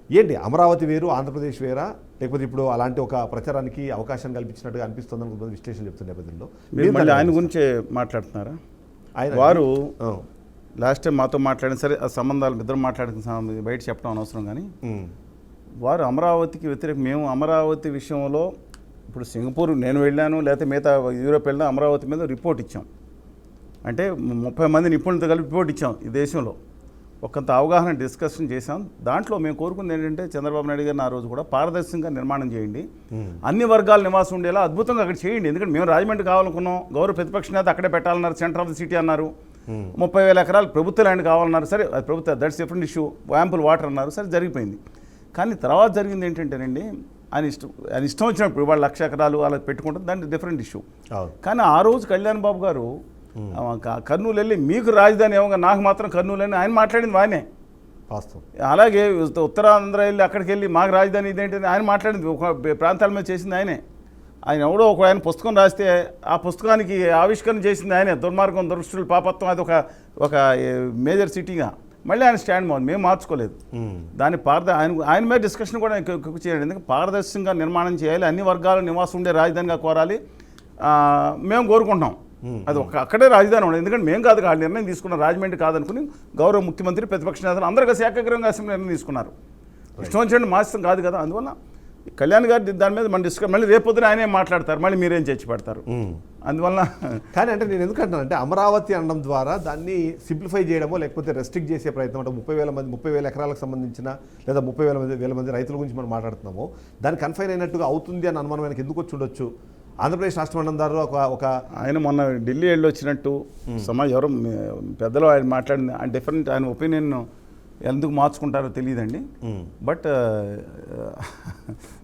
ఏంటి అమరావతి వేరు ఆంధ్రప్రదేశ్ వేరా, లేకపోతే ఇప్పుడు అలాంటి ఒక ప్రచారానికి అవకాశం కల్పించినట్టుగా అనిపిస్తుందని కొంతమంది విశ్లేషణ చెప్తున్న నేపథ్యంలో మళ్ళీ ఆయన గురించే మాట్లాడుతున్నారా? వారు లాస్ట్ టైం మాతో మాట్లాడిన సరే ఆ సంబంధాలు ఇద్దరు మాట్లాడుతున్న బయట చెప్పడం అనవసరం, కానీ వారు అమరావతికి వ్యతిరేకం. మేము అమరావతి విషయంలో ఇప్పుడు సింగపూర్ నేను వెళ్ళాను, లేకపోతే మిగతా యూరోప్ వెళ్ళినా అమరావతి మీద రిపోర్ట్ ఇచ్చాం. అంటే 30 మంది నిపుణులతో కలిపి రిపోర్ట్ ఇచ్చాం. ఈ దేశంలో ఒకంత అవగాహన డిస్కషన్ చేశాం. దాంట్లో మేము కోరుకుంది ఏంటంటే చంద్రబాబు నాయుడు గారిని ఆ రోజు కూడా పారదర్శకంగా నిర్మాణం చేయండి, అన్ని వర్గాల నివాసం ఉండేలా అద్భుతంగా అక్కడ చేయండి. ఎందుకంటే మేము రాజమండ్రి కావాలనుకున్నాం, గౌరవ ప్రతిపక్ష నేత అక్కడే పెట్టాలన్నారు, సెంటర్ ఆఫ్ ది సిటీ అన్నారు. 30,000 ఎకరాలు ప్రభుత్వ ల్యాండ్ కావాలన్నారు, సరే అది ప్రభుత్వ that's different issue. Ample water అన్నారు, సరే జరిగిపోయింది. కానీ తర్వాత జరిగింది ఏంటంటేనండి, ఆయన ఇష్టం వచ్చినప్పుడు వాళ్ళు 1,00,000 ఎకరాలు అలా పెట్టుకుంటారు, దాని డిఫరెంట్ ఇష్యూ. కానీ ఆ రోజు కళ్యాణ్ బాబు గారు కర్నూలు వెళ్ళి మీకు రాజధాని ఏమో నాకు మాత్రం కర్నూలు అని ఆయన మాట్లాడింది ఆయనే. అలాగే ఉత్తరాంధ్ర వెళ్ళి అక్కడికి వెళ్ళి మాకు రాజధాని ఇదేంటి ఆయన మాట్లాడింది ఒక ప్రాంతాల మీద చేసింది ఆయనే. ఆయన ఎవడో ఆయన పుస్తకం రాస్తే ఆ పుస్తకానికి ఆవిష్కరణ చేసింది ఆయనే. దుర్మార్గం, దురుష్టులు, పాపత్వం, అది ఒక మేజర్ సిటీగా. మళ్ళీ ఆయన స్టాండ్ బాగుంది, మేము మార్చుకోలేదు దాన్ని. ఆయన మీద డిస్కషన్ కూడా ఎక్కువ చేయాలి. ఎందుకంటే పారదర్శకంగా నిర్మాణం చేయాలి, అన్ని వర్గాల నివాసం ఉండే రాజధానిగా కోరాలి మేము కోరుకుంటాం. అది అక్కడే రాజధాని ఉండదు. ఎందుకంటే మేము కాదు ఆ నిర్ణయం తీసుకున్నాం, రాజమండ్రి కాదనుకుని గౌరవ ముఖ్యమంత్రి, ప్రతిపక్ష నేతలు అందరూ కలిసి ఏకగ్రీవంగా అసెంబ్లీ నిర్ణయం తీసుకున్నారు. ఇష్టం వచ్చినట్టు మార్చడం కాదు కదా. అందువల్ల కళ్యాణ్ గారి దాని మీద మనం డిస్కస్ మళ్ళీ రేపొద్దున ఆయనే మాట్లాడతారు, మళ్ళీ మీరేం చర్చ పెడతారు. అందువల్ల కానీ అంటే నేను ఎందుకంటానంటే అమరావతి అనడం ద్వారా దాన్ని సింప్లిఫై చేయడమో లేకపోతే రెస్ట్రిక్ట్ చేసే ప్రయత్నం అంటే 30,000 ఎకరాలకు సంబంధించిన లేదా 30,000 మంది రైతుల గురించి మనం మాట్లాడుతున్నామో దాన్ని కన్ఫైన్ అయినట్టుగా అవుతుంది అని అనుమానం ఆయనకి ఎందుకు వచ్చి ఉండొచ్చు? ఆంధ్రప్రదేశ్ రాష్ట్ర మండలందారు ఒక ఆయన మొన్న ఢిల్లీ వెళ్ళి వచ్చినట్టు ఎవరు పెద్దలు ఆయన మాట్లాడింది ఆయన డిఫరెంట్, ఆయన ఒపీనియన్ ఎందుకు మార్చుకుంటారో తెలియదండి. బట్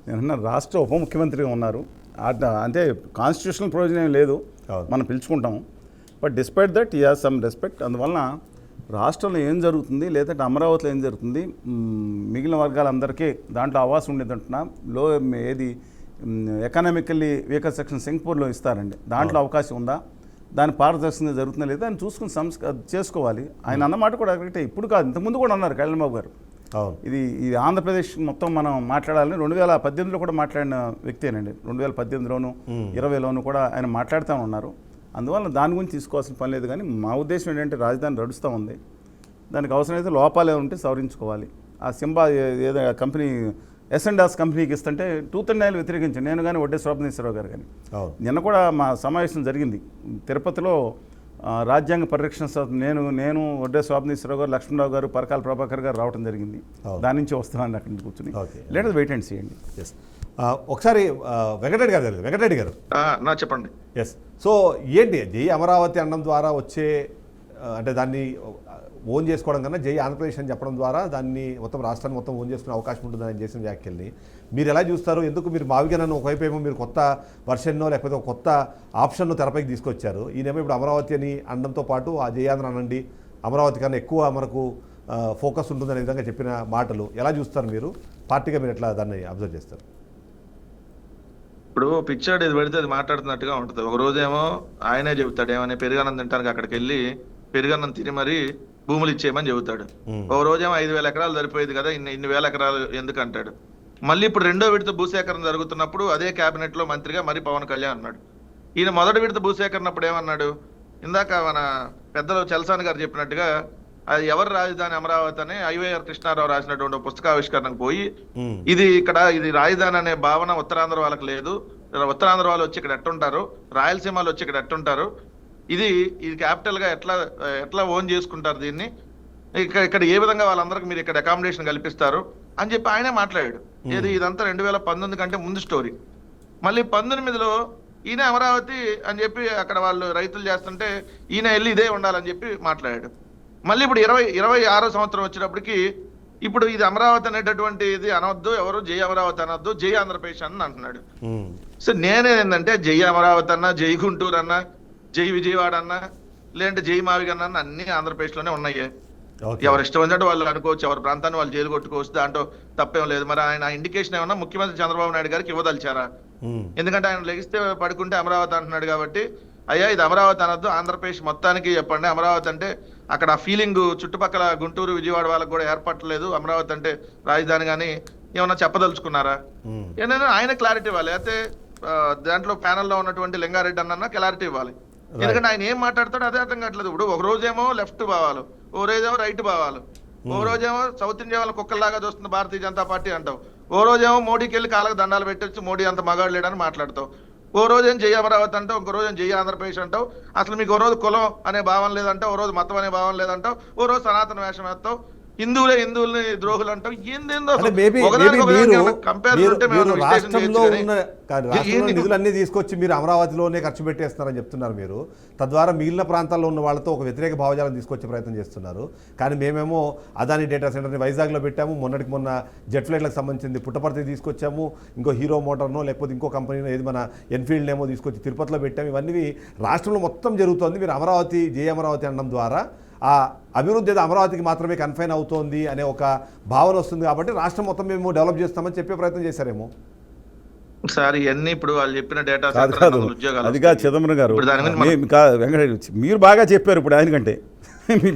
నేను రాష్ట్ర ఉప ముఖ్యమంత్రిగా ఉన్నారు, అంటే కాన్స్టిట్యూషనల్ ప్రయోజనం లేదు, మనం పిలుచుకుంటాము. బట్ డిస్పైట్ దట్ ఈ హాజ్ సమ్ రెస్పెక్ట్. అందువలన రాష్ట్రంలో ఏం జరుగుతుంది లేదంటే అమరావతిలో ఏం జరుగుతుంది, మిగిలిన వర్గాలందరికీ దాంట్లో ఆవాసం ఉండేదంటున్నా ఏది ఎకనామికల్లీ వీకర్ సెక్షన్ సింగపూర్లో ఇస్తారండి, దాంట్లో అవకాశం ఉందా, దాని పారదర్శకంగా జరుగుతుందా లేదా అని చూసుకుని చేసుకోవాలి. ఆయన అన్నమాట కూడా కరెక్టే. ఇప్పుడు కాదు, ఇంతకుముందు కూడా అన్నారు కళ్యాణ్ బాబు గారు. ఇది ఆంధ్రప్రదేశ్ మొత్తం మనం మాట్లాడాలని 2018లో కూడా మాట్లాడిన వ్యక్తేనండి. 2018లోను 2020లోను కూడా ఆయన మాట్లాడుతూ ఉన్నారు. అందువల్ల దాని గురించి తీసుకోవాల్సిన పని లేదు. కానీ మా ఉద్దేశం ఏంటంటే రాజధాని నడుస్తూ ఉంది, దానికి అవసరమైతే లోపాలు ఉంటే సవరించుకోవాలి. ఆ సింబా ఏదో కంపెనీ S&S కంపెనీకి ఇస్తుంటే టూత్ అండ్ నాయిల్ వ్యతిరేకించాను నేను కానీ వడ్డే శోభనేశ్వరరావు గారు కానీ. అవును. నిన్న కూడా మా సమావేశం జరిగింది తిరుపతిలో. రాజ్యాంగ పరిరక్షణ నేను వడ్డే శోభనేశ్వరరావు గారు, లక్ష్మణరావు గారు, పరకాల ప్రభాకర్ గారు రావడం జరిగింది. దాని నుంచి వస్తున్నాను అక్కడి నుంచి కూర్చుని. లేదా వెయిట్ అండ్ సీ అండి. ఎస్, ఒకసారి వెంకటరెడ్డి గారు నా చెప్పండి. ఎస్, సో ఏంటి జై అమరావతి అనడం ద్వారా వచ్చే అంటే దాన్ని ఓన్ చేసుకోవడం కన్నా జై ఆంధ్రప్రదేశ్ అని చెప్పడం ద్వారా దాన్ని మొత్తం రాష్ట్రాన్ని మొత్తం ఓన్ చేసుకునే అవకాశం ఉంటుందని ఆయన చేసిన వ్యాఖ్యల్ని మీరు ఎలా చూస్తారు? ఎందుకు మీరు మావిగనను ఒకవైపు ఏమో మీరు కొత్త వర్షన్నో లేకపోతే ఒక కొత్త ఆప్షన్ను తెరపైకి తీసుకొచ్చారు, ఈయనేమో ఇప్పుడు అమరావతి అని అనడంతో పాటు ఆ జై ఆంధ్ర అనండి, అమరావతి కన్నా ఎక్కువ మనకు ఫోకస్ ఉంటుందనే విధంగా చెప్పిన మాటలు ఎలా చూస్తారు మీరు? పార్టీగా మీరు ఎట్లా దాన్ని అబ్జర్వ్ చేస్తారు? ఇప్పుడు పిక్చర్ ఇది పెడితే అది మాట్లాడుతున్నట్టుగా ఉంటుంది. ఒక రోజేమో ఆయనే చెబుతాడు ఏమని పెరుగన్నం తింటానికి అక్కడికి వెళ్ళి పెరుగన్నం తిని మరి భూములు ఇచ్చేయమని చెబుతాడు. ఒక రోజేమో 5,000 ఎకరాలు సరిపోయేది కదా, ఇన్ని వేల ఎకరాలు ఎందుకు అంటాడు. మళ్ళీ ఇప్పుడు రెండో విడత భూసేకరణ జరుగుతున్నప్పుడు అదే కేబినెట్ లో మంత్రిగా మరి పవన్ కళ్యాణ్ అన్నాడు. ఈయన మొదటి విడత భూసేకరణ అప్పుడు ఏమన్నాడు? ఇందాక మన పెద్దలు చలసాని గారు చెప్పినట్టుగా అది ఎవరు రాజధాని అమరావతి అని ఐవైఆర్ కృష్ణారావు రాసినటువంటి పుస్తకావిష్కరణకు పోయి ఇది రాజధాని అనే భావన ఉత్తరాంధ్ర వాళ్ళకి లేదు, ఉత్తరాంధ్ర వాళ్ళు వచ్చి ఇక్కడ ఎట్టుంటారు, రాయలసీమలో వచ్చి ఇక్కడ ఎట్టుంటారు, ఇది క్యాపిటల్ గా ఎట్లా ఓన్ చేసుకుంటారు, దీన్ని ఇక్కడ ఏ విధంగా వాళ్ళందరికీ మీరు ఇక్కడ అకామిడేషన్ కల్పిస్తారు అని చెప్పి ఆయనే మాట్లాడాడు. ఇదంతా 2019 కంటే ముందు స్టోరీ. మళ్ళీ 19లో ఈయన అమరావతి అని చెప్పి అక్కడ వాళ్ళు రైతులు చేస్తుంటే ఈయన వెళ్ళి ఇదే ఉండాలని చెప్పి మాట్లాడాడు. మళ్ళీ ఇప్పుడు 26వ సంవత్సరం వచ్చేటప్పటికి ఇప్పుడు ఇది అమరావతి అనేటటువంటి ఇది అనవద్దు, ఎవరు జై అమరావతి అనొద్దు, జై ఆంధ్రప్రదేశ్ అని అంటున్నాడు. సో నేనేంటంటే జై అమరావతి అన్నా, జై గుంటూరు అన్నా, జై విజయవాడ అన్నా, లేదంటే జై మావిగన్న అన్న అన్ని ఆంధ్రప్రదేశ్ లోనే ఉన్నాయి. ఎవరు ఇష్టం వచ్చినట్టు వాళ్ళు అనుకోవచ్చు, ఎవరి ప్రాంతాన్ని వాళ్ళు జైలు కొట్టుకోవచ్చు, దాంట్లో తప్పేం లేదు. మరి ఆయన ఇండికేషన్ ఏమన్నా ముఖ్యమంత్రి చంద్రబాబు నాయుడు గారికి ఇవ్వదలిచారా? ఎందుకంటే ఆయన లెగిస్తే పడుకుంటే అమరావతి అంటున్నాడు కాబట్టి, అయ్యా ఇది అమరావతి అనొద్దు, ఆంధ్రప్రదేశ్ మొత్తానికి చెప్పండి. అమరావతి అంటే అక్కడ ఆ ఫీలింగ్ చుట్టుపక్కల గుంటూరు విజయవాడ వాళ్ళకి కూడా ఏర్పడలేదు, అమరావతి అంటే రాజధాని కానీ ఏమన్నా చెప్పదలుచుకున్నారా? ఏదైనా ఆయన క్లారిటీ ఇవ్వాలి. అయితే దాంట్లో ప్యానెల్లో ఉన్నటువంటి లింగారెడ్డి అన్న క్లారిటీ ఇవ్వాలి. ఎందుకంటే ఆయన ఏం మాట్లాడతాడో అదే అర్థం కావట్లేదు. ఇప్పుడు ఒక రోజేమో లెఫ్ట్ భావాలు, ఓ రోజేమో రైట్ భావాలు, ఓ రోజేమో సౌత్ ఇండియా వాళ్ళ కుక్కల్లాగా చూస్తుంది భారతీయ జనతా పార్టీ అంటావు, ఓ రోజేమో మోడీకి వెళ్ళి కాళ్ళకు దండాలు పెట్టొచ్చు, మోడీ అంత మగాడు లేడని మాట్లాడతావు, ఓ రోజేం జై అమరావతి అంటావు, ఇంకో రోజు జై ఆంధ్రప్రదేశ్ అంటావు. అసలు మీకు ఓ రోజు కులం అనే భావం లేదంటావు, ఓ రోజు మతం అనే భావం లేదంటావు, ఓ రోజు సనాతన వేషం వేస్తావు, హిందువుల్ని ద్రోహులు అంటావు. రాష్ట్రంలో ఉన్న నిధులన్నీ తీసుకొచ్చి మీరు అమరావతిలోనే ఖర్చు పెట్టేస్తున్నారని చెప్తున్నారు మీరు. తద్వారా మిగిలిన ప్రాంతాల్లో ఉన్న వాళ్ళతో ఒక వ్యతిరేక భావజాలం తీసుకొచ్చే ప్రయత్నం చేస్తున్నారు. కానీ మేమేమో అదాని డేటా సెంటర్ని వైజాగ్లో పెట్టాము, మొన్న జెట్ ఫ్లైట్లకు సంబంధించింది పుట్టపర్తి తీసుకొచ్చాము, ఇంకో హీరో మోటార్నో లేకపోతే ఇంకో కంపెనీనో ఏది మన ఎన్ఫీల్డ్ ఏమో తీసుకొచ్చి తిరుపతిలో పెట్టాము. ఇవన్నీ రాష్ట్రంలో మొత్తం జరుగుతోంది. మీరు అమరావతి జై అమరావతి అనడం ద్వారా ఆ అభివృద్ధి ఏదో అమరావతికి మాత్రమే కన్ఫైన్ అవుతోంది అనే ఒక భావన వస్తుంది. కాబట్టి రాష్ట్రం మొత్తం మేము డెవలప్ చేస్తామని చెప్పే ప్రయత్నం చేశారేమో సార్. ఇవన్నీ ఇప్పుడు వాళ్ళు చెప్పిన డేటా అదిగా చిదంబరం గారు వెంకటరెడ్డి మీరు బాగా చెప్పారు. ఇప్పుడు ఆయన కంటే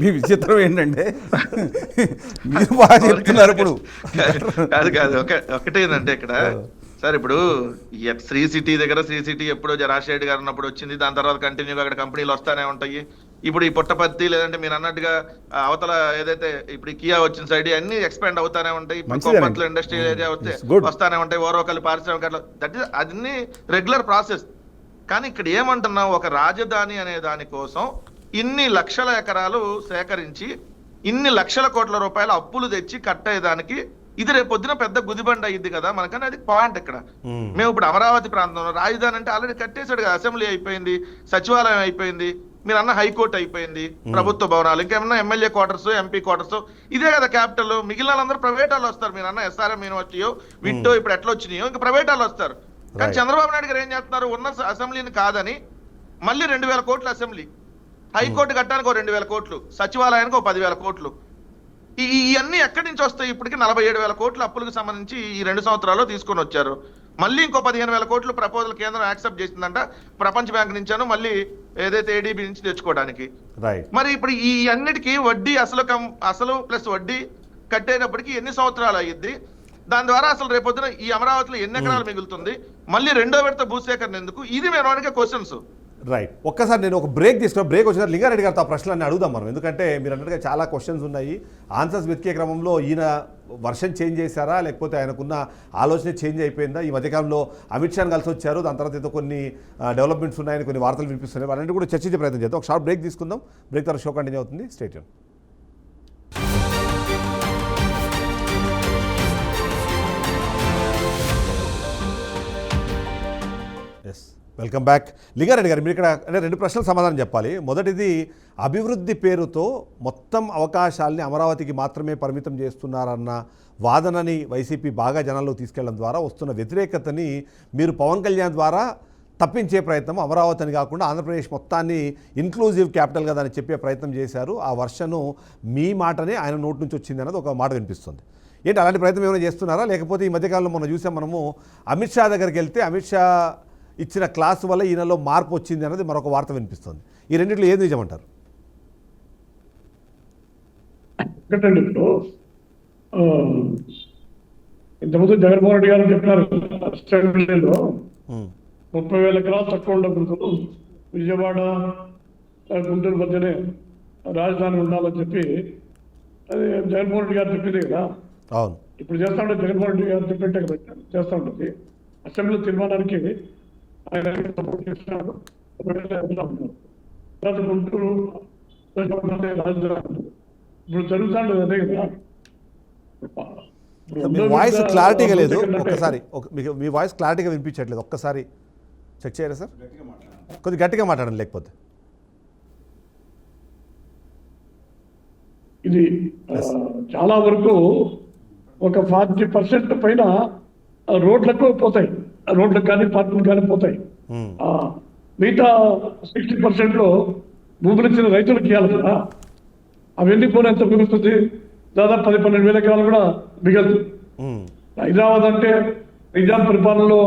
మీ విచిత్రం ఏంటంటే మీరు బాగా చెప్తున్నారు. ఇప్పుడు కాదు ఒకటి ఏంటంటే ఇక్కడ సార్, ఇప్పుడు శ్రీ సిటీ దగ్గర శ్రీ సిటీ ఎప్పుడో రాజశేఖర్ గారు ఉన్నప్పుడు వచ్చింది, దాని తర్వాత కంటిన్యూగా అక్కడ కంపెనీలు వస్తానే ఉంటాయి. ఇప్పుడు ఈ పుట్టపర్తి లేదంటే మీరు అన్నట్టుగా అవతల ఏదైతే ఇప్పుడు కియా వచ్చిన సైడ్ అన్ని ఎక్స్పాండ్ అవుతానే ఉంటాయి. కొప్పట్లో ఇండస్ట్రియల్ ఏరియా వస్తానే ఉంటాయి, ఓరోకల్లి పారిశ్రామిక, దట్ ఇస్ అన్ని రెగ్యులర్ ప్రాసెస్. కానీ ఇక్కడ ఏమంటున్నాం, ఒక రాజధాని అనే దానికోసం ఇన్ని లక్షల ఎకరాలు సేకరించి ఇన్ని లక్షల కోట్ల రూపాయల అప్పులు తెచ్చి కట్టేదానికి ఇది రేపు పొద్దున పెద్ద గుదిబండ అయ్యింది కదా మనకని. అది పాయింట్ ఇక్కడ. మేము ఇప్పుడు అమరావతి ప్రాంతంలో రాజధాని అంటే ఆల్రెడీ కట్టేశాడు కదా, అసెంబ్లీ అయిపోయింది, సచివాలయం అయిపోయింది, మీరు అన్న హైకోర్టు అయిపోయింది, ప్రభుత్వ భవనాలు, ఇంకేమన్నా ఎమ్మెల్యే క్వార్టర్స్, ఎంపీ క్వార్టర్స్, ఇదే కదా క్యాపిటల్. మిగిలిన వాళ్ళందరూ ప్రైవేట్ వాళ్ళు వస్తారు. మీరు అన్న ఎస్ఆర్ఎం యూనివర్సిటీయో విట్టో ఇప్పుడు ఎట్లా వచ్చినాయో ఇంకా ప్రైవేట్ వాళ్ళు వస్తారు. కానీ చంద్రబాబు నాయుడు గారు ఏం చేస్తున్నారు, ఉన్న అసెంబ్లీని కాదని మళ్ళీ 2,000 కోట్లు అసెంబ్లీ, హైకోర్టు కట్టడానికి 2,000 కోట్లు, సచివాలయానికి 10,000 కోట్లు. ఇవన్నీ ఎక్కడి నుంచి వస్తాయి? ఇప్పటికి 47,000 కోట్ల అప్పులకు సంబంధించి ఈ 2 సంవత్సరాల్లో తీసుకొని వచ్చారు. మళ్ళీ ఇంకో 15,000 కోట్లు ప్రపోజల్ కేంద్రం యాక్సెప్ట్ చేసిందంట ప్రపంచ బ్యాంక్ నుంచాను, మళ్ళీ ఏదైతే ఏడీబీ నుంచి తెచ్చుకోవడానికి. మరి ఇప్పుడు ఈ అన్నిటికీ వడ్డీ అసలు ప్లస్ వడ్డీ కట్టేటప్పటికి ఎన్ని సంవత్సరాలు అయ్యిద్ది? దాని ద్వారా అసలు రేపొద్దున ఈ అమరావతిలో ఎన్ని ఎకరాలు మిగులుతుంది? మళ్ళీ రెండో విడత భూసేకరణ ఎందుకు? ఇది మేము క్వశ్చన్స్. రైట్. ఒక్కసారి నేను ఒక బ్రేక్ తీసుకున్నా. బ్రేక్ వచ్చిన లింగారెడ్డి గారితో ఆ ప్రశ్నలన్నీ అడుగుదాం మనం. ఎందుకంటే మీరు అన్నట్టుగా చాలా క్వశ్చన్స్ ఉన్నాయి. ఆన్సర్స్ వెతికే క్రమంలో ఈయన వర్షన్ చేంజ్ చేశారా, లేకపోతే ఆయనకున్న ఆలోచన చేంజ్ అయిపోయిందా? ఈ మధ్యకాలంలో అమిత్ షాని కలిసి వచ్చారు, దాని తర్వాత ఏదో కొన్ని డెవలప్మెంట్స్ ఉన్నాయని కొన్ని వార్తలు వినిపిస్తున్నాయి. అలాంటి కూడా చర్చించే ప్రయత్నం చేద్దాం. ఒక షార్ట్ బ్రేక్ తీసుకుందాం. బ్రేక్ తర్వాత షో కంటిన్యూ అవుతుంది. Stay tune. Yes, welcome back. Lingareddy గారు, మీరు ఇక్కడ అంటే 2 ప్రశ్నలకు సమాధానం చెప్పాలి. మొదటిది, అభివృద్ధి పేరుతో మొత్తం అవకాశాలని అమరావతికి మాత్రమే పరిమితం చేస్తున్నారన్న వాదనని వైసీపీ బాగా జనాల్లో తీసుకెళ్లడం ద్వారా వస్తున్న వ్యతిరేకతని మీరు పవన్ కళ్యాణ్ ద్వారా తప్పించే ప్రయత్నం, అమరావతిని కాకుండా ఆంధ్రప్రదేశ్ మొత్తాన్ని ఇన్క్లూజివ్ క్యాపిటల్గా దాన్ని చెప్పే ప్రయత్నం చేశారు. ఆ వర్షను మీ మాటనే ఆయన నోటి నుంచి వచ్చింది అన్నది ఒక మాట వినిపిస్తుంది. ఏంటి అలాంటి ప్రయత్నం ఏమైనా చేస్తున్నారా, లేకపోతే ఈ మధ్యకాలంలో మనం చూసాం మనము అమిత్ షా దగ్గరికి వెళ్తే అమిత్ షా ఇచ్చిన క్లాసు వల్ల ఈయనలో మార్పు వచ్చింది అన్నది మరొక వార్త వినిపిస్తుంది. ఈ రెండిట్లో ఏది నిజమంటారు? ఒకటండి, ఇప్పుడు ఇంతకుముందు జగన్మోహన్ రెడ్డి గారు చెప్పినారు అసెంబ్లీలో 30,000 ఎకరాలు తక్కువ ఉండకూడదు, విజయవాడ గుంటూరు మధ్యనే రాజధాని ఉండాలని చెప్పి అది జగన్మోహన్ రెడ్డి గారు చెప్పింది కదా. అవును, ఇప్పుడు చేస్తా ఉంటే జగన్మోహన్ రెడ్డి గారు చెప్పినట్టే కదా చేస్తూ ఉంటుంది. అసెంబ్లీ తీర్మానానికి ఆయన సపోర్ట్ చేస్తున్నాడు. తర్వాత గుంటూరు రాజధాని ఇప్పుడు జరుగుతాడు అదే కదా. మీ వాయిస్ క్లారిటీగా లేదు. ఒక్కసారి మీ వాయిస్ క్లారిటీగా వినిపించట్లేదు. ఒక్కసారి చెక్ చేయరా సార్? కొద్దిగా గట్టిగా మాట్లాడండి. లేకపోతే ఇది చాలా వరకు ఒక 40% పైన రోడ్లకు పోతాయి, రోడ్లకు కానీ పార్కులకు కానీ పోతాయి. మిగతా 60% భూములు ఇచ్చిన రైతులకు ఇవ్వాలి కదా. అవన్నీ కూడా ఎంత మిగులుతుంది? దాదాపు 10-12 వేల ఎకరాలు కూడా మిగలదు. హైదరాబాద్ అంటే నిజాం పరిపాలనలో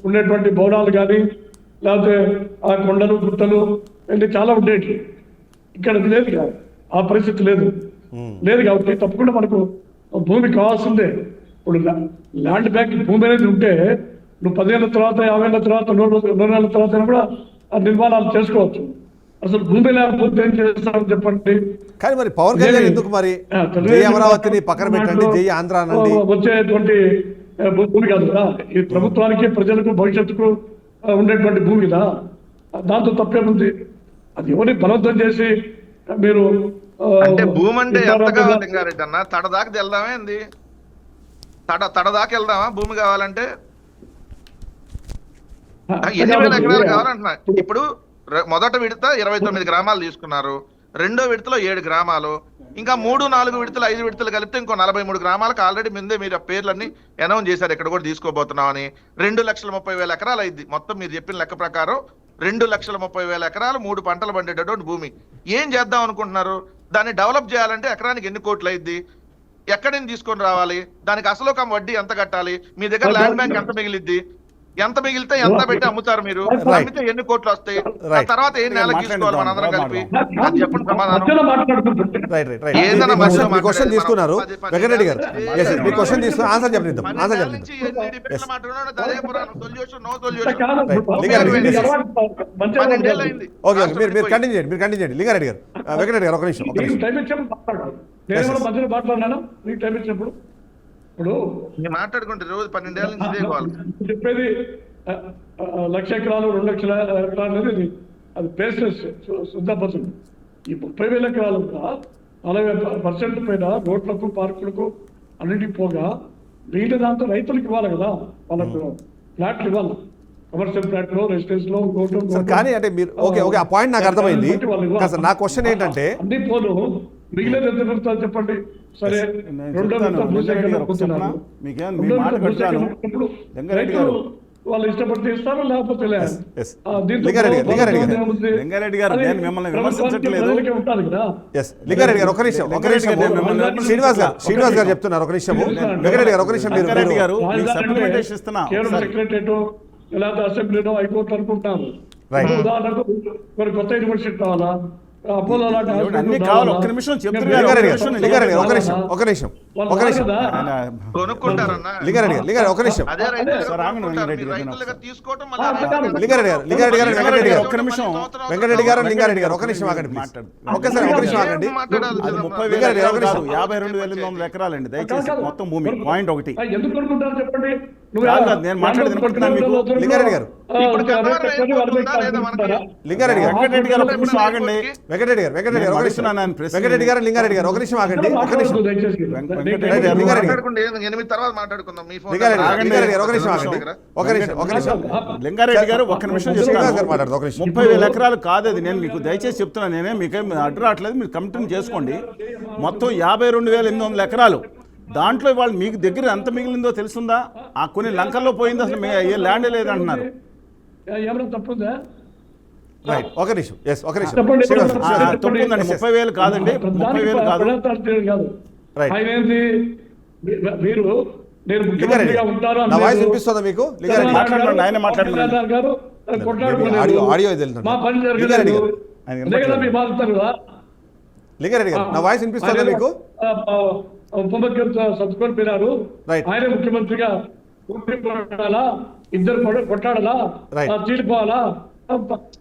ఉండేటువంటి భవనాలు కానీ లేకపోతే ఆ కొండలు గుట్టలు ఇవన్నీ చాలా ఉండేవి. ఇక్కడ లేదు కదా, ఆ పరిస్థితి లేదు కాబట్టి తప్పకుండా మనకు భూమి కావాల్సిందే. ఇప్పుడు ల్యాండ్ బ్యాంక్ భూమి అనేది ఉంటే నువ్వు 10 ఏళ్ళ తర్వాత, 50 ఏళ్ళ తర్వాత, 100 ఏళ్ళ తర్వాత కూడా ఆ నిర్మాణాలు చేసుకోవచ్చు. అసలు భూమి లేకపోతే ఏం చేస్తారని చెప్పండి. కానీ మరి పవన్ కళ్యాణ్ ఎందుకు మరి జై అమరావతిని పక్కన పెట్టండి, జై ఆంధ్ర అనండి? వచ్చేటువంటి భూమి కాదు కదా, ఈ ప్రభుత్వానికి ప్రజలకు భవిష్యత్తుకు ఉండేటువంటి భూమి కదా. దాంతో తప్పేముంది? అది ఎవరిని బలవంతం చేసి మీరు అంటే భూమి అంటే ఎంత కావాలి లింగారెడ్డి అన్న? తడదాకా వెళ్దామే ఏంది? తడదాకా వెళ్దామా భూమి కావాలంటే? 8,000 ఎకరాలు కావాలంటున్నా. ఇప్పుడు మొదట విడత 29 గ్రామాలు తీసుకున్నారు, రెండో విడతలో 7 గ్రామాలు, ఇంకా 3, 4 విడతలు, 5 విడతలు కలిపితే ఇంకో 43 గ్రామాలకు ఆల్రెడీ ముందే మీరు పేర్లన్నీ అనౌన్స్ చేశారు ఇక్కడ కూడా తీసుకోబోతున్నామని. 2,30,000 ఎకరాలు అయింది మొత్తం మీరు చెప్పిన లెక్క ప్రకారం. 2,30,000 ఎకరాలు 3 పంటలు పండేటటువంటి భూమి. ఏం చేద్దాం అనుకుంటున్నారు? దాన్ని డెవలప్ చేయాలంటే ఎకరానికి ఎన్ని కోట్లు అయింది? ఎక్కడి నుంచి తీసుకొని రావాలి? దానికి అసలు ఒక వడ్డీ ఎంత కట్టాలి? మీ దగ్గర ల్యాండ్ బ్యాంక్ ఎంత మిగిలిద్ది? ఎంత మిగిలితే ఎంత పెట్టి అమ్ముతారు మీరు? అమ్మితే ఎన్ని కోట్లు వస్తాయి? ఆ తర్వాత ఏం నెలకి తీసుకోవాలి మనందరం కలిపి? అది చెప్పండి సమాధానం. ఏదైనా మీ క్వశ్చన్ తీసుకున్నారు వెంకటరెడ్డి గారు. మీ క్వశ్చన్ తీసుకుని ఆన్సర్ చెప్పనిద్దాం. ఆన్సర్ చెప్పనిద్దాం. ఓకే, మీరు కంటిన్యూ చేయండి. లింగారెడ్డి గారు, వెంకటరెడ్డి గారు ఒక నిమిషం. మధ్యలో మాట్లాడినాను నీకు టైం ఇచ్చినప్పుడు. ఇప్పుడు మాట్లాడుకుంటే రోజు 12 ఏళ్ళ నుంచి చెప్పేది 1,00,000 ఎకరాలు 2,00,000 ఎకరాలు అనేది అది బేస్లెస్ శుద్ధపడుతుంది. ఈ 30,000 ఎకరాలు 40% పైన రోడ్లకు పార్కులకు అన్నింటికి పోగా మిగిలిన దాంతో రైతులకు ఇవ్వాలి కదా. వాళ్ళకు ఫ్లాట్లు ఇవ్వాలి, కమర్షియల్ ఫ్లాట్ లో, రెసిడెన్స్ లో. కానీ అంటే మీరు ఓకే ఆ పాయింట్ నాకు అర్థమైంది. నా క్వశ్చన్ ఏంటంటే అన్ని పోలు మిగిలిన ఎంత పెడతారు చెప్పండి? సరే, వాళ్ళు ఇష్టపడితే ఇస్తారు, లేకపోతే లింగారెడ్డి గారు మిమ్మల్ని విమర్శించట్లేదు. లింగారెడ్డి గారు ఒక నిమిషం. శ్రీనివాస్ గారు చెప్తున్నారు. ఒక నిమిషం వెంకటరెడ్డి గారు, ఒక నిమిషం. వెంకటరెడ్డి గారు సెక్రటరేట్ లేకపోతే అసెంబ్లీలో హైకోర్టు అనుకుంటున్నారు. ఉదాహరణకు మరి కొత్త యూనివర్సిటీ కావాలా, అపోలో లాంటి అన్నీ హాస్పిటల్ కావాలి. కావాలా? ఒక్క నిమిషం చెప్తున్నారు మేము లింగారెడ్డి గారు, నిమిషం నేను లింగారెడ్డి గారు, ఒక చెప్తాను. నిమిషం, ఒక నిమిషం, వాళ్ళు ఒక నిమిషం. కదా? కొనుక్కుంటారన్నా. లింగారెడ్డి గారు, లింగారెడ్డి, ఒక నిమిషం. అదే రైతులుగా సార్, ఆగండి, కొనుక్కుంటారు. వెంకటరెడ్డి మీరు గారు, రైతులుగా తీసుకోవటం ఆ, అట్లా కాదు. లింగారెడ్డి గారు, లింగారెడ్డి గారు, వెంకటరెడ్డి గారు, ఒక్క నిమిషం. వెంకటరెడ్డి గారు, లింగారెడ్డి గారు, ఒక నిమిషం ఆగండి ప్లీజ్. మాట్లాడు. ఒక్కసారి ఒక నిమిషం ఆగండి. అది 30,000 లింగారెడ్డి గారు, ఒక ఎకరాలు కాదు, నిమిషం. 52,800 ఎకరాలండి దయచేసి కాదు. మొత్తం భూమి. పాయింట్ ఒకటి ఎందుకు కొనుక్కుంటారు చెప్పండి. కాదు, కాదు, నేను మాట్లాడేది వినుకుంటున్నాను మీకు. లింగారెడ్డి గారు. ఇప్పుడు గన్నవరం అయిపోతుందా లేదా మనకి? లింగారెడ్డి గారు, వెంకటరెడ్డి గారు ఒక నిమిషం ఆగండి. వెంకటరెడ్డి గారు, వెంకటరెడ్డి గారు, ఒక నిమిషం. అడుగుతున్నాను ఆయన ప్రశ్న. వెంకటరెడ్డి గారు, లింగారెడ్డి గారు, ఒక నిమిషం ఆగండి, ఒక నిమిషం. వెంకటరెడ్డి గారు, లింగారెడ్డి గారు. మాట్లాడుకుంటే 8 తర్వాత మాట్లాడుకుందాం. మీ ఫోన్ లింగారెడ్డి గారు, ఆగండి. లింగారెడ్డి గారు, ఒక నిమిషం ఆగండి, ఒక నిమిషం, ఒక నిమిషం. లింగారెడ్డి గారు ఒక్క నిమిషం శ్రీనివాస్ గారు చెప్తాను. మాట్లాడదు, ఒక నిమిషం. 30,000 ఎకరాలు కాదు అది. నేను మీకు దయచేసి చెప్తున్నాను, నేనే మీకేం అడ్డు రావట్లేదు, మీరు కంప్లీట్ చేసుకోండి. మొత్తం 52,800 ఎకరాలు. దాంట్లో ఇవాళ మీకు దగ్గర ఎంత మిగిలిందో తెలుసుందా? ఆ కొన్ని లంకల్లో పోయింది, అసలు ఏ ల్యాండే లేదంటున్నారు. ఏమైనా తప్పుందా? రైట్, ఒక నిమిషం, ఎస్, ఒక నిమిషం. చెప్పండి. శ్రీనివాస్ ఆ, గారు, శ్రీనివాస్ గారు. తప్పుందండి. 30,000 కాదండి, 30,000 కాదు. కాదు. Right. ఆయన ఏంటి? మీరు నేను లింగారెడ్డి ముఖ్యమంత్రిగా గారు, ఉంటారు నా వాయిస్ వినిపిస్తుందా మీకు? లింగారెడ్డి గారు. మాట్లాడండి, ఆయన మాట్లాడండి. గారు కొట్లాడుకోలేదు. ఆడియో ఇది వెళ్తుంది. మా పని లింగారెడ్డి జరగలేదు. గారు. ఆయన అదే కదా మీరు బాధతారు కదా. లింగారెడ్డి గారు, నా వాయిస్ వినిపిస్తుందా మీకు? ఉపముఖ్యమంత్రి సత్తుకొని పోయినారు. Right. ఆయన ముఖ్యమంత్రిగా కొట్టాలా, ఇద్దరు కొట్టాడాలా, Right. చీలిపోవాలా?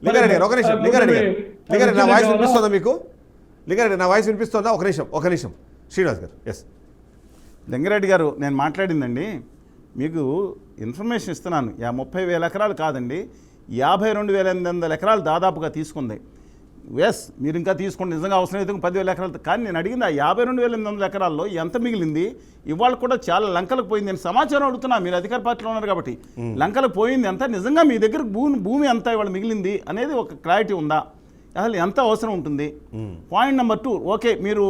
లింగారెడ్డి గారు, ఒక నిమిషం. లింగారెడ్డి గారు, లింగారెడ్డి, నా వాయిస్ వినిపిస్తుందా మీకు? లింగారెడ్డి, నా వాయిస్ వినిపిస్తుందా? ఒక నిమిషం, ఒక నిమిషం. శ్రీనివాస్ గారు, ఎస్. లింగారెడ్డి గారు, నేను మాట్లాడిందండి మీకు ఇన్ఫర్మేషన్ ఇస్తున్నాను. 30,000 ఎకరాలు కాదండి, 52,800 ఎకరాలు దాదాపుగా తీసుకుంది. ఎస్, మీరు ఇంకా తీసుకోండి, నిజంగా అవసరం అయితే 10,000 ఎకరాలు. కానీ నేను అడిగింది ఆ 52,800 ఎకరాల్లో ఎంత మిగిలింది? ఇవాళ కూడా చాలా లంకలకు పోయింది. నేను సమాచారం అడుగుతున్నా, మీరు అధికార పార్టీలో ఉన్నారు కాబట్టి. లంకలకు పోయింది ఎంత, నిజంగా మీ దగ్గర భూమి ఎంత ఇవాళ మిగిలింది అనేది ఒక క్లారిటీ ఉందా? అసలు ఎంత అవసరం ఉంటుంది? పాయింట్ నెంబర్ 2, ఓకే, మీరు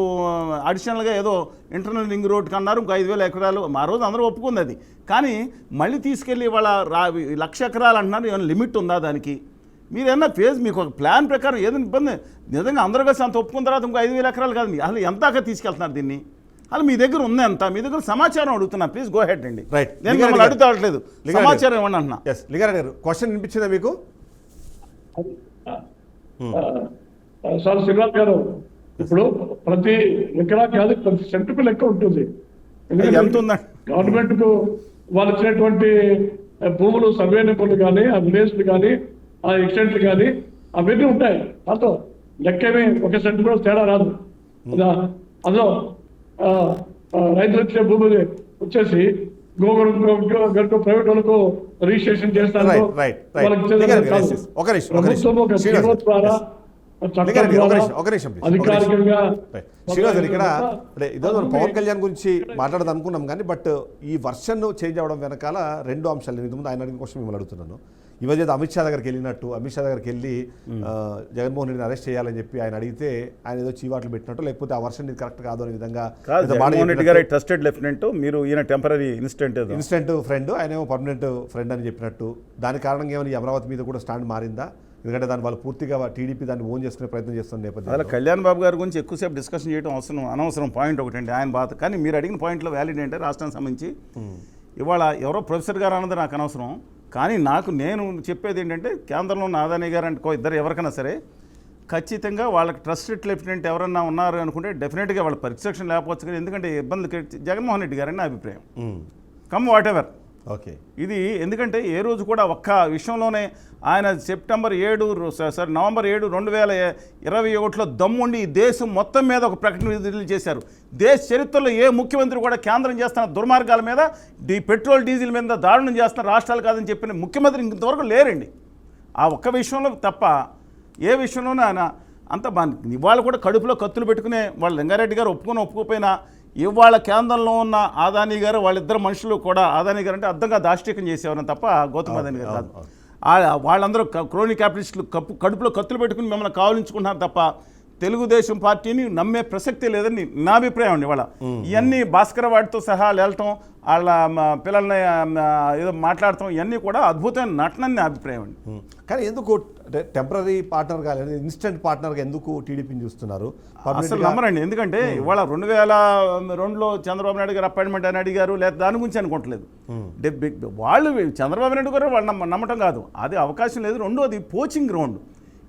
అడిషనల్గా ఏదో ఇంటర్నల్ రింగ్ రోడ్కి అన్నారు, ఇంకో 5,000 ఎకరాలు. ఆ రోజు అందరూ ఒప్పుకుంది అది. కానీ మళ్ళీ తీసుకెళ్ళి ఇవాళ 1,00,000 ఎకరాలు అంటున్నారు. ఏమైనా లిమిట్ ఉందా దానికి? మీరు ఏమన్నా ఫేజ్ మీకు ఒక ప్లాన్ ప్రకారం ఏదైనా ఇబ్బంది, నిజంగా అందరూ కలిసి అంత ఒప్పుకున్న తర్వాత ఇంకో 5,000 ఎకరాలు కాదు. అసలు ఎంతగా తీసుకెళ్తున్నారు దీన్ని? అసలు మీ దగ్గర ఉంది ఎంత? మీ దగ్గర సమాచారం అడుగుతున్నా, ప్లీజ్ గో హెడ్ అండి. రైట్. నేను మిమ్మల్ని అడుగుతాట్లేదు, సమాచారం ఇవ్వండి అంటున్నా. ఎస్, లింగారెడ్డి గారు, క్వశ్చన్ వినిపించిందా మీకు? సార్ శ్రీనివాస్ గారు, ఇప్పుడు ప్రతి ఎకరా కాదు, ప్రతి సెంటుకు లెక్క ఉంటుంది. ఎంత ఉందండి? గవర్నమెంట్ కు వాళ్ళు ఇచ్చినటువంటి భూములు, సర్వే నెంబర్లు కానీ, ఆ విలేజ్లు కానీ, ఆ ఎక్స్టెంట్లు కానీ అవన్నీ ఉంటాయి. దాంతో లెక్కేమీ ఒక సెంటు కూడా తేడా రాదు. అందులో రైతులు ఇచ్చే భూములు వచ్చేసి గొప్ప ప్రైవేట్ వాళ్ళకు రిజిస్ట్రేషన్ చేస్తారు. Right, right. లింగారెడ్డి గారు, yes, yes. ఒక నిమిషం, ఒక నిమిషం. శ్రీనివాస్ గారు, ద్వారా లింగారెడ్డి గారు, ఒక నిమిషం, please. అధికారికంగా రైట్. శ్రీనివాస్ గారు, ఇక్కడ అంటే ఇదో మనం పవన్ కళ్యాణ్ గురించి మాట్లాడదాం అనుకున్నాం కానీ, బట్ ఈ వర్షన్ చేంజ్ అవ్వడం వెనకాల 2 అంశాలు. నేను ఇంతకుముందు ఆయన అడిగిన క్వశ్చన్ మిమ్మల్ని అడుగుతున్నాను. ఈ మధ్య అమిత్ షా దగ్గరికి వెళ్ళినట్టు, అమిత్ షా దగ్గరికి వెళ్ళి జగన్మోహన్ రెడ్డిని అరెస్ట్ చేయాలని చెప్పి ఆయన అడిగితే ఆయన ఏదో చీవాట్లు పెట్టినట్టు, లేకపోతే ఆ వర్షన్ ఇది కరెక్ట్ కాదు అనే విధంగా కాదు, జగన్మోహన్ రెడ్డి గారు ట్రస్టెడ్ లెఫ్టినెంట్, మీరు ఈయన టెంపరీ ఇన్స్టెంట్ ఫ్రెండ్, ఆయన ఏమో పర్మనెంట్ ఫ్రెండ్ అని చెప్పినట్టు. దాని కారణంగా ఏమైనా ఈ అమరావతి మీద కూడా స్టాండ్ మారిందా? ఎందుకంటే దాని వాళ్ళు పూర్తిగా టీడీపీ దాన్ని ఓన్ చేసుకునే ప్రయత్నం చేస్తున్న అలా నేపథ్యంలో కళ్యాణ్ బాబు గారి గురించి ఎక్కువసేపు డిస్కషన్ చేయడం అనవసరం. పాయింట్ ఒకటండి, ఆయన బాధ. కానీ మీరు అడిగిన పాయింట్లో వ్యాలిడ్ ఏంటంటే రాష్ట్రానికి సంబంధించి ఇవాళ ఎవరో ప్రొఫెసర్ గారు అన్నది నాకు అనవసరం. కానీ నేను చెప్పేది ఏంటంటే, కేంద్రంలో ఉన్న అదానీ గారు అంటే ఇద్దరు ఎవరికైనా సరే ఖచ్చితంగా వాళ్ళకి ట్రస్టెడ్ లెఫ్టినెంట్ ఎవరన్నా ఉన్నారు అనుకుంటే డెఫినెట్గా వాళ్ళ పర్సెప్షన్ లేకపోవచ్చు. కానీ ఎందుకంటే ఇబ్బందులు జగన్మోహన్ రెడ్డి గారని నా అభిప్రాయం. Come what ever. ఓకే, ఇది ఎందుకంటే ఏ రోజు కూడా ఒక్క విషయంలోనే ఆయన నవంబర్ 7, 2021లో దమ్ముండి ఈ దేశం మొత్తం మీద ఒక ప్రకటన రిలీజ్ చేశారు. దేశ చరిత్రలో ఏ ముఖ్యమంత్రి కూడా కేంద్రం చేస్తున్న దుర్మార్గాల మీద, పెట్రోల్ డీజిల్ మీద దారుణం చేస్తున్న రాష్ట్రాలు కాదని చెప్పిన ముఖ్యమంత్రి ఇంతవరకు లేరండి. ఆ ఒక్క విషయంలో తప్ప ఏ విషయంలోనూ ఆయన అంత ఇవాళ కూడా కడుపులో కత్తులు పెట్టుకునే వాళ్ళు లింగారెడ్డి గారు ఒప్పుకోపోయినా ఇవాళ కేంద్రంలో ఉన్న అదానీ గారు, వాళ్ళిద్దరు మనుషులు కూడా, అదానీ గారు అంటే అర్థంగా దాష్టీకం చేసేవారని తప్ప గౌతమ్ అదానీ గారు కాదు. వాళ్ళందరూ క్రోనీ క్యాపిటలిస్టులు కడుపులో కత్తులు పెట్టుకుని మిమ్మల్ని కావలించుకుంటున్నారు తప్ప తెలుగుదేశం పార్టీని నమ్మే ప్రసక్తి లేదని నా అభిప్రాయం అండి. ఇవాళ ఇవన్నీ భాస్కర్ వాడితో సహా వెళ్ళటం, వాళ్ళ పిల్లల్ని ఏదో మాట్లాడటం, ఇవన్నీ కూడా అద్భుతమైన నటనని నా అభిప్రాయం అండి. కానీ ఎందుకు టెంపరీ పార్ట్నర్గా లేదా ఇన్స్టెంట్ పార్ట్నర్గా ఎందుకు టీడీపీని చూస్తున్నారు? అసలు నమ్మరండి. ఎందుకంటే ఇవాళ 2002లో చంద్రబాబు నాయుడు గారు అపాయింట్మెంట్ అని అడిగారు, లేదా దాని గురించి అనుకోవట్లేదు. వాళ్ళు చంద్రబాబు నాయుడు గారు వాళ్ళు నమ్మటం కాదు, అది అవకాశం లేదు. రెండోది పోచింగ్ గ్రౌండ్.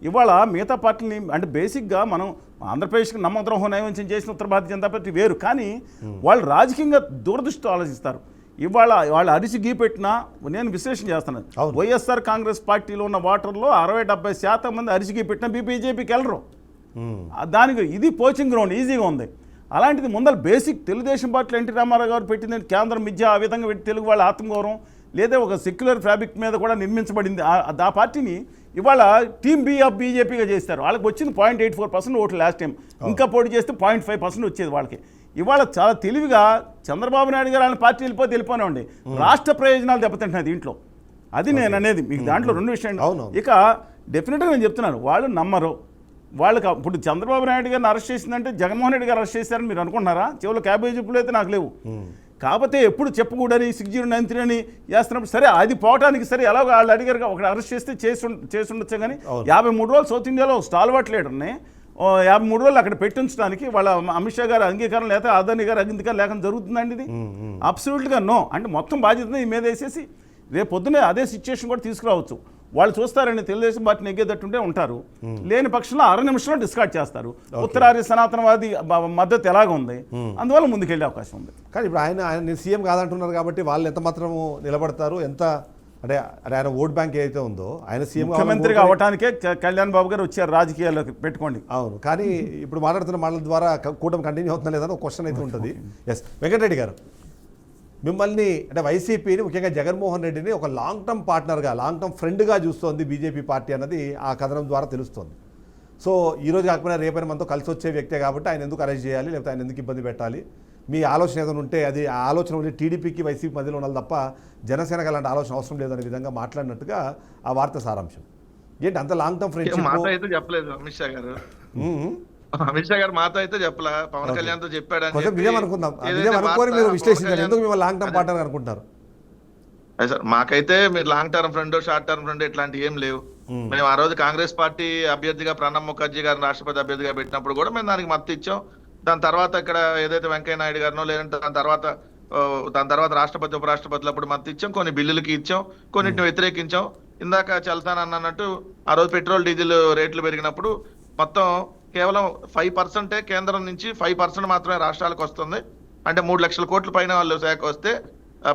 ఇవాళ మిగతా పార్టీని అంటే బేసిక్గా మనం ఆంధ్రప్రదేశ్కి నమ్మద్రోహం నైవంచం చేసిన ఉత్తర భారతీయ జనతా పార్టీ వేరు, కానీ వాళ్ళు రాజకీయంగా దూరదృష్టితో ఆలోచిస్తారు. ఇవాళ వాళ్ళు అరిసి గీ పెట్టినా నేను విశ్లేషణ చేస్తున్నాను. అవును. వైఎస్ఆర్ కాంగ్రెస్ పార్టీలో ఉన్న ఓటర్లో 60-70% మంది అరిసి గీ పెట్టినా బీజేపీకి వెళ్ళరు. దానికి ఇది పోచింగ్ గ్రౌండ్ ఈజీగా ఉంది. అలాంటిది ముందర బేసిక్ తెలుగుదేశం పార్టీలో ఎన్టీ రామారావు గారు పెట్టింది కేంద్రం విద్య, ఆ విధంగా పెట్టి తెలుగు వాళ్ళ ఆత్మగౌరవం లేదా ఒక సెక్యులర్ ఫ్యాబ్రిక్ మీద కూడా నిర్మించబడింది. ఆ పార్టీని ఇవాళ టీమ్ బి ఆఫ్ బీజేపీగా చేస్తారు. వాళ్ళకి వచ్చింది 0.84% ఓట్లు లాస్ట్ టైం, ఇంకా పోటీ చేస్తే 0.5% వచ్చేది వాళ్ళకి. ఇవాళ చాలా తెలివిగా చంద్రబాబు నాయుడు గారు ఆయన పార్టీ వెళ్ళిపోనే ఉండి రాష్ట్ర ప్రయోజనాలు దెబ్బతింటున్నాయి దీంట్లో. అది నేను అనేది మీకు దాంట్లో రెండు విషయాలు. ఇక డెఫినెట్గా నేను చెప్తున్నాను, వాళ్ళు నమ్మరు. వాళ్ళకి ఇప్పుడు చంద్రబాబు నాయుడు గారిని అరెస్ట్ చేసిందంటే జగన్మోహన్ రెడ్డి గారు అరెస్ట్ చేశారని మీరు అనుకుంటున్నారా? చివరిలో క్యాబేజీ చెప్పులు అయితే నాకు లేవు. కాకపోతే ఎప్పుడు చెప్పకూడని 6093 అని చేస్తున్నప్పుడు సరే అది పోవటానికి సరే ఎలాగో వాళ్ళు అడిగారు ఒకటి అరెస్ట్ చేస్తే చేసి ఉండొచ్చు. కానీ 53 రోజులు సౌత్ ఇండియాలో స్టాల్వర్ట్ లీడర్ని 53 రోజులు అక్కడ పెట్టించడానికి వాళ్ళ అమిత్ షా గారు అంగీకారం లేకపోతే అదాని గారు అంగీకారం లేకుండా జరుగుతుందండి ఇది? అబ్సల్యూట్గా నో. అంటే మొత్తం బాధ్యతని ఈ మీద వేసేసి రేపు పొద్దునే అదే సిచ్యువేషన్ కూడా తీసుకురావచ్చు. వాళ్ళు చూస్తారండి తెలుగుదేశం పార్టీని ఎగ్గేటట్టుంటే ఉంటారు, లేని పక్షంలో 6 నిమిషంలో డిస్కార్డ్ చేస్తారు. ఉత్తరాది సనాతనవాది మద్దతు ఎలాగ ఉంది, అందువల్ల ముందుకెళ్ళే అవకాశం ఉంది. కానీ ఇప్పుడు ఆయన సీఎం కాదంటున్నారు కాబట్టి వాళ్ళు ఎంత మాత్రము నిలబడతారు, ఎంత అంటే ఆయన ఓట్ బ్యాంక్ ఏదైతే ఉందో ఆయన సీఎం ముఖ్యమంత్రిగా అవటానికే కళ్యాణ్ బాబు గారు వచ్చారు రాజకీయాల్లోకి పెట్టుకోండి. అవును, కానీ ఇప్పుడు మాట్లాడుతున్న మాటల ద్వారా కూటమి కంటిన్యూ అవుతుందా లేదని ఒక క్వశ్చన్ అయితే ఉంటుంది. ఎస్, వెంకటరెడ్డి గారు, మిమ్మల్ని అంటే వైసీపీని ముఖ్యంగా జగన్మోహన్ రెడ్డిని ఒక లాంగ్ టర్మ్ పార్ట్నర్గా, లాంగ్ టర్మ్ ఫ్రెండ్గా చూస్తోంది బీజేపీ పార్టీ అన్నది ఆ కథనం ద్వారా తెలుస్తోంది. సో ఈరోజు కాకపోయినా రేపైనా మనతో కలిసి వచ్చే వ్యక్తే కాబట్టి ఆయన ఎందుకు అరెస్ట్ చేయాలి, లేకపోతే ఆయన ఎందుకు ఇబ్బంది పెట్టాలి, మీ ఆలోచన ఏదైనా ఉంటే అది ఆ ఆలోచన ఉండి టీడీపీకి వైసీపీ మధ్యలో ఉండాలి తప్ప జనసేనకు అలాంటి ఆలోచన అవసరం లేదనే విధంగా మాట్లాడినట్టుగా ఆ వార్త సారాంశం. ఏంటి అంత లాంగ్ టర్మ్ ఫ్రెండ్షిప్? మాతో అయితే చెప్పలేదు అమిత్ షా గారు. అమిత్ షా గారు మాతో అయితే చెప్పలా, పవన్ కళ్యాణ్ తో చెప్పాడు. నిజం అనుకుందాం, నిజం అనుకోని మీరు విశ్లేషించారు, ఎందుకు మేము లాంగ్ టర్మ్ పార్ట్నర్ అనుకుంటారు? సార్ మాకైతే మీరు long term friend, short term friend ఇట్లాంటి ఏం లేవు. మేము ఆ రోజు కాంగ్రెస్ పార్టీ అభ్యర్థిగా ప్రణబ్ ముఖర్జీ గారిని రాష్ట్రపతి అభ్యర్థిగా పెట్టినప్పుడు కూడా మేము దానికి మద్దతు ఇచ్చాం. దాని తర్వాత ఇక్కడ ఏదైతే వెంకయ్య నాయుడు గారినో లేదంటే దాని తర్వాత రాష్ట్రపతి ఉపరాష్ట్రపతులు అప్పుడు మద్దతు ఇచ్చాం, కొన్ని బిల్లులకి ఇచ్చాం, కొన్నిటిని వ్యతిరేకించాం. ఇందాక చల్తానన్నట్టు ఆ రోజు పెట్రోల్ డీజిల్ రేట్లు పెరిగినప్పుడు మొత్తం కేవలం 5% కేంద్రం నుంచి 5% మాత్రమే రాష్ట్రాలకు వస్తుంది. అంటే 3 లక్షల కోట్ల పైన వాళ్ళు శాఖ వస్తే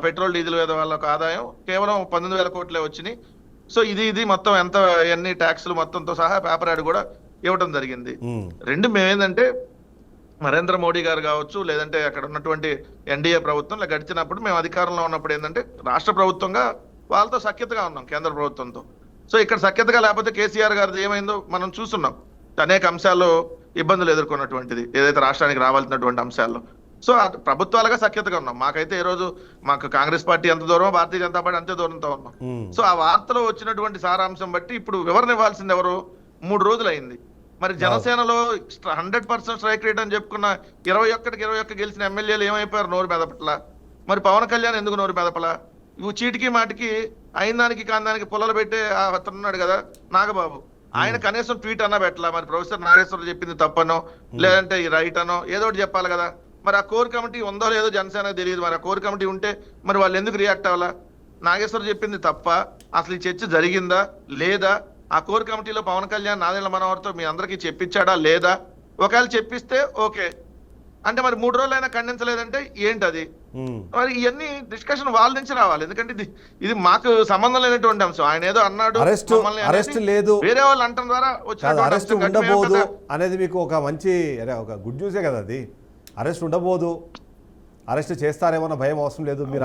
పెట్రోల్ డీజిల్ వాళ్ళకు ఆదాయం కేవలం 19,000 కోట్లే వచ్చినాయి. సో ఇది మొత్తం ఎంత ఎన్ని ట్యాక్సులు మొత్తంతో సహా పేపర్ యాడ్ కూడా ఇవ్వడం జరిగింది. రెండు మేమేందంటే నరేంద్ర మోడీ గారు కావచ్చు లేదంటే అక్కడ ఉన్నటువంటి ఎన్డీఏ ప్రభుత్వం గడిచినప్పుడు మేము అధికారంలో ఉన్నప్పుడు ఏంటంటే రాష్ట్ర ప్రభుత్వంగా వాళ్ళతో సఖ్యతగా ఉన్నాం కేంద్ర ప్రభుత్వంతో. సో ఇక్కడ సఖ్యతగా లేకపోతే కేసీఆర్ గారిది ఏమైందో మనం చూస్తున్నాం. అనేక అంశాల్లో ఇబ్బందులు ఎదుర్కొన్నటువంటిది ఏదైతే రాష్ట్రానికి రావాల్సినటువంటి అంశాల్లో. సో ప్రభుత్వాలుగా సఖ్యతగా ఉన్నాం. మాకైతే ఈ రోజు మాకు కాంగ్రెస్ పార్టీ ఎంత దూరం, భారతీయ జనతా పార్టీ అంతే దూరంతో ఉన్నాం. సో ఆ వార్తలో వచ్చినటువంటి సారాంశం బట్టి ఇప్పుడు వివరణ ఇవ్వాల్సింది ఎవరు? 3 రోజులు అయింది. మరి జనసేనలో 100% స్ట్రైక్ రేట్ అని చెప్పుకున్న 21 గెలిచిన ఎమ్మెల్యేలు ఏమైపోయారు నోరు మెదపట్ల? మరి పవన్ కళ్యాణ్ ఎందుకు నోరు మెదపల? ఇవి చీటికి మాటికి అయిన దానికి కాని దానికి పుల్లలు పెట్టే అతను ఉన్నాడు కదా నాగబాబు, ఆయన కనీసం ట్వీట్ అన్నా పెట్టలా. మరి ప్రొఫెసర్ నాగేశ్వరరావు చెప్పింది తప్పనో లేదంటే ఈ రైట్ అనో ఏదో ఒకటి చెప్పాలి కదా. మరి ఆ కోర్ కమిటీ ఉందో లేదో జనసేన తెలియదు. మరి ఆ కోర్ కమిటీ ఉంటే మరి వాళ్ళు ఎందుకు రియాక్ట్ అవ్వాలా? నాగేశ్వరరావు చెప్పింది తప్ప, అసలు ఈ చర్చ జరిగిందా లేదా? ఆ కోర్ కమిటీలో పవన్ కళ్యాణ్ నాదెళ్ల మనోహర్తో మీ అందరికీ చెప్పించాడా లేదా? ఒకవేళ చెప్పిస్తే ఓకే, అంటే మరి 3 రోజులైనా ఖండించలేదంటే ఏంటి అది? మరి ఇవన్నీ డిస్కషన్ వాళ్ళ నుంచి రావాలి. ఎందుకంటే ఇది మాకు సంబంధం లేనటువంటి అంశం. ఆయన ఏదో అన్నాడు, అరెస్ట్ లేదు వేరే వాళ్ళు అంటం ద్వారా అరెస్ట్ ఉండబోదు అనేది మీకు ఒక మంచి ఒక గుడ్ న్యూసే కదా. అది అరెస్ట్ ఉండబోదు, అరెస్ట్ చేస్తారేమో భయం అవసరం లేదు. మీరు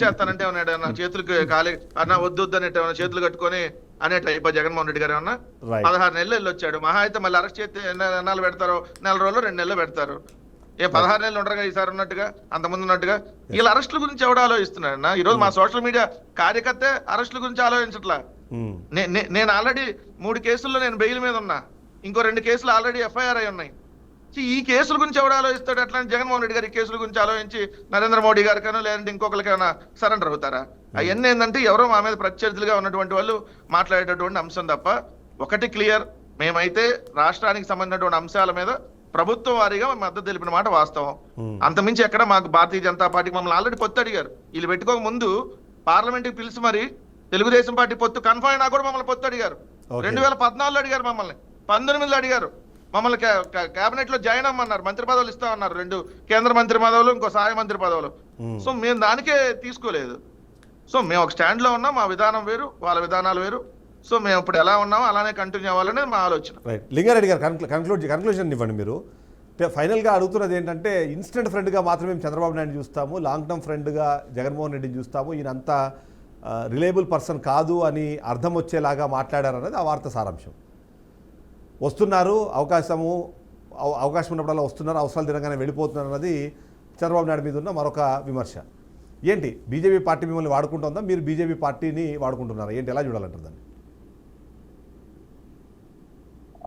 చేస్తానంటే చేతులకు ఖాళీ అన్న వద్దు అనేట చేతులు కట్టుకొని అనే టైప్ జగన్మోహన్ రెడ్డి గారు ఏమన్నా 16 నెలలు వెళ్ళొచ్చాడు. మహా అయితే మళ్ళీ అరెస్ట్ చేస్తే ఎన్నాళ్ళు పెడతారు? 4 రోజులు 2 నెలలు పెడతారు. 16 నెలలు ఉండరుగా ఈసారి ఉన్నట్టుగా అంతమంది ఉన్నట్టుగా. వీళ్ళ అరెస్టుల గురించి ఎవడు ఆలోచిస్తున్నాడు? ఈ రోజు మా సోషల్ మీడియా కార్యకర్తే అరెస్టుల గురించి ఆలోచించట్లా. నేను ఆల్రెడీ 3 కేసుల్లో నేను బెయిల్ మీద ఉన్నా, ఇంకో 2 కేసులు ఆల్రెడీ ఎఫ్ఐఆర్ అయి ఉన్నాయి. ఈ కేసుల గురించి ఎవడు ఆలోచిస్తాడు? అట్లాంటి జగన్మోహన్ రెడ్డి గారి కేసుల గురించి ఆలోచించి నరేంద్ర మోడీ గారికైనా లేదంటే ఇంకొకరికైనా సరెండర్ అవుతారా? అవన్నీ ఏంటంటే ఎవరో మా మీద ప్రత్యర్థులుగా ఉన్నటువంటి వాళ్ళు మాట్లాడేటటువంటి అంశం తప్ప. ఒకటి క్లియర్, మేమైతే రాష్ట్రానికి సంబంధించినటువంటి అంశాల మీద ప్రభుత్వం వారీగా మద్దతు తెలిపిన మాట వాస్తవం. అంతమించి ఎక్కడ మాకు భారతీయ జనతా పార్టీకి మమ్మల్ని ఆల్రెడీ పొత్తు అడిగారు. వీళ్ళు పెట్టుకోక ముందు పార్లమెంట్కి పిలిచి మరి తెలుగుదేశం పార్టీ పొత్తు కన్ఫర్మ్ అయినా కూడా మమ్మల్ని పొత్తు అడిగారు. Okay. 2014లో అడిగారు మమ్మల్ని, 19లో అడిగారు మమ్మల్ని, కేబినెట్ లో జాయిన్ అమ్మన్నారు, మంత్రి పదవులు ఇస్తామన్నారు, 2 కేంద్ర మంత్రి పదవులు, ఇంకో సహాయ మంత్రి పదవులు. సో మేము దానికే తీసుకోలేదు. సో మేము ఒక స్టాండ్ లో ఉన్నాం, మా విధానం వేరు, వాళ్ళ విధానాలు వేరు. సో మేము ఇప్పుడు ఎలా ఉన్నామో అలానే కంటిన్యూ అవ్వాలనేది మా ఆలోచన. రైట్. లింగారెడ్డి గారు కన్క్లూజన్ ఇవ్వండి మీరు. ఫైనల్గా అడుగుతున్నది ఏంటంటే ఇన్స్టెంట్ ఫ్రెండ్గా మాత్రమే చంద్రబాబు నాయుడు చూస్తాము, లాంగ్ టర్మ్ ఫ్రెండ్గా జగన్మోహన్ రెడ్డిని చూస్తాము, ఈయనంతా రిలయబుల్ పర్సన్ కాదు అని అర్థం వచ్చేలాగా మాట్లాడారన్నది ఆ వార్త సారాంశం. వస్తున్నారు, అవకాశం ఉన్నప్పుడల్లా వస్తున్నారు, అవసరాలు తినగానే వెళ్ళిపోతున్నారు అన్నది చంద్రబాబు నాయుడు మీద ఉన్న మరొక విమర్శ. ఏంటి బీజేపీ పార్టీ మిమ్మల్ని వాడుకుంటుందా, మీరు బీజేపీ పార్టీని వాడుకుంటున్నారా, ఏంటి ఎలా చూడాలంటారు దాన్ని?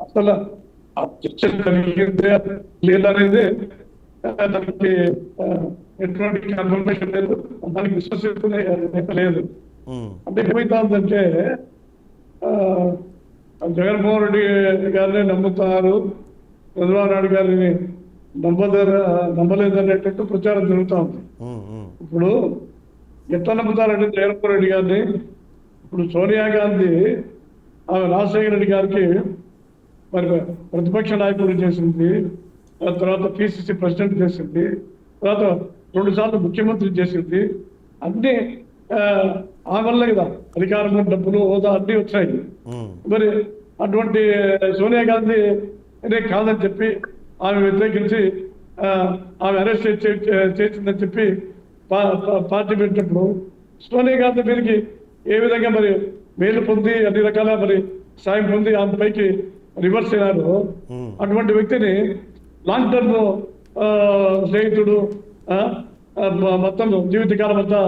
అసలు ఆ చర్చ జరిగిందే లేదనేది దానికి ఎటువంటి కన్ఫర్మేషన్ లేదు, దానికి విశ్వసిస్తున్న లేదు. అంటే ఏమైతుందంటే జగన్మోహన్ రెడ్డి గారిని నమ్ముతున్నారు, చంద్రబాబు నాయుడు గారిని నమ్మలేదు అనేటట్టు ప్రచారం జరుగుతూ ఉంది. ఇప్పుడు ఎట్లా నమ్ముతారంటే జగన్మోహన్ రెడ్డి గారిని, ఇప్పుడు సోనియా గాంధీ ఆమె రాజశేఖర రెడ్డి గారికి మరి ప్రతిపక్ష నాయకుడు చేసింది, తర్వాత పిసిసి ప్రెసిడెంట్ చేసింది, తర్వాత 2 సార్లు ముఖ్యమంత్రి చేసింది. అన్ని ఆ వల్లే కదా అధికారం, డబ్బులు, హోదా అన్నీ వచ్చాయి. మరి అటువంటి సోనియా గాంధీ కాదని చెప్పి ఆమె వ్యతిరేకించి ఆమె అరెస్ట్ చేసిందని చెప్పి పార్టీ పెట్టినప్పుడు సోనియా గాంధీ మీదకి ఏ విధంగా మరి మేలు పొంది అన్ని రకాల మరి సాయం పొంది ఆమె పైకి రివర్స్ అయినారు. అటువంటి వ్యక్తిని లాంగ్ టర్మ్ స్నేహితుడు మొత్తం జీవితకాలం అంతా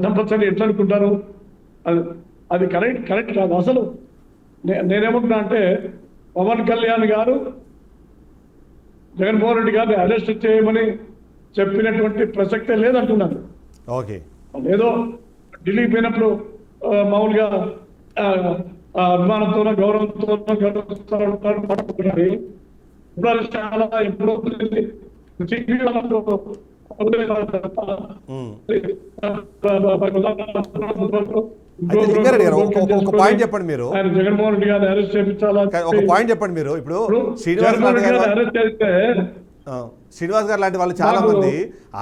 దంపత్సని ఎట్లా అనుకుంటారు? అది కరెక్ట్ కాదు. అసలు నేనేమంటున్నా అంటే పవన్ కళ్యాణ్ గారు జగన్మోహన్ రెడ్డి గారిని అరెస్ట్ చేయమని చెప్పినటువంటి ప్రసక్తే లేదంటున్నాను. ఓకే, ఏదో ఢిల్లీకి పోయినప్పుడు మామూలుగా అభిమానంతోనో గౌరవంతోనో మాట్లాడుతున్నారు. చాలా ఎప్పుడో ఒక పాయింట్ చెప్పండి మీరు, జగన్మోహన్ రెడ్డి గారిని అరెస్ట్ చేయించాలా, ఒక పాయింట్ చెప్పండి మీరు. ఇప్పుడు శ్రీనివాస్ గారు లాంటి వాళ్ళు చాలా మంది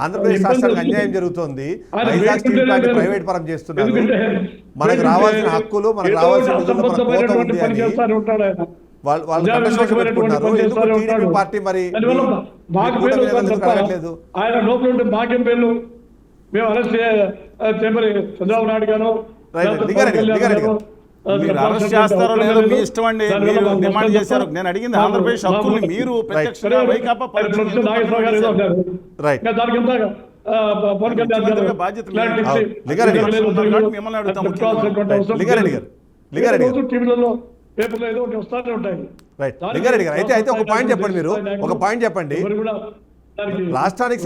ఆంధ్రప్రదేశ్ రాష్ట్రానికి అన్యాయం జరుగుతోంది, వైజాగ్ స్టీల్ ప్లాంట్ ప్రైవేట్ పరం చేస్తున్నారు, మనకు రావాల్సిన హక్కులు, మనకు రావాల్సిన నిధులు మనకు కోత ఉంది అని వాళ్ళు కంటెస్టేషన్ పెట్టుకుంటున్నారు. టీడీపీ పార్టీ మరి అడగట్లేదు. ఆయన లోపల ఉంటే మాకేం పేర్లు, మేము అరెస్ట్ చేయమని చంద్రబాబు నాయుడు గారు మీరు అరెస్ట్ చేస్తారో లేదో మీ ఇష్టం అండి, మీరు డిమాండ్ చేశారు. నేను అడిగింది ఆంధ్రప్రదేశ్ హక్కుల్ని మీరు ప్రత్యక్షంగా వైకాపా బాధ్యత మిమ్మల్ని అడుగుతాం. టీవీలలో పేపర్లో ఏదో ఒకటి వస్తానే ఉంటాయి. రైట్ లింగారెడ్డి గారు, అయితే ఒక పాయింట్ చెప్పండి మీరు, ఒక పాయింట్ చెప్పండి. రాష్ట్రానికి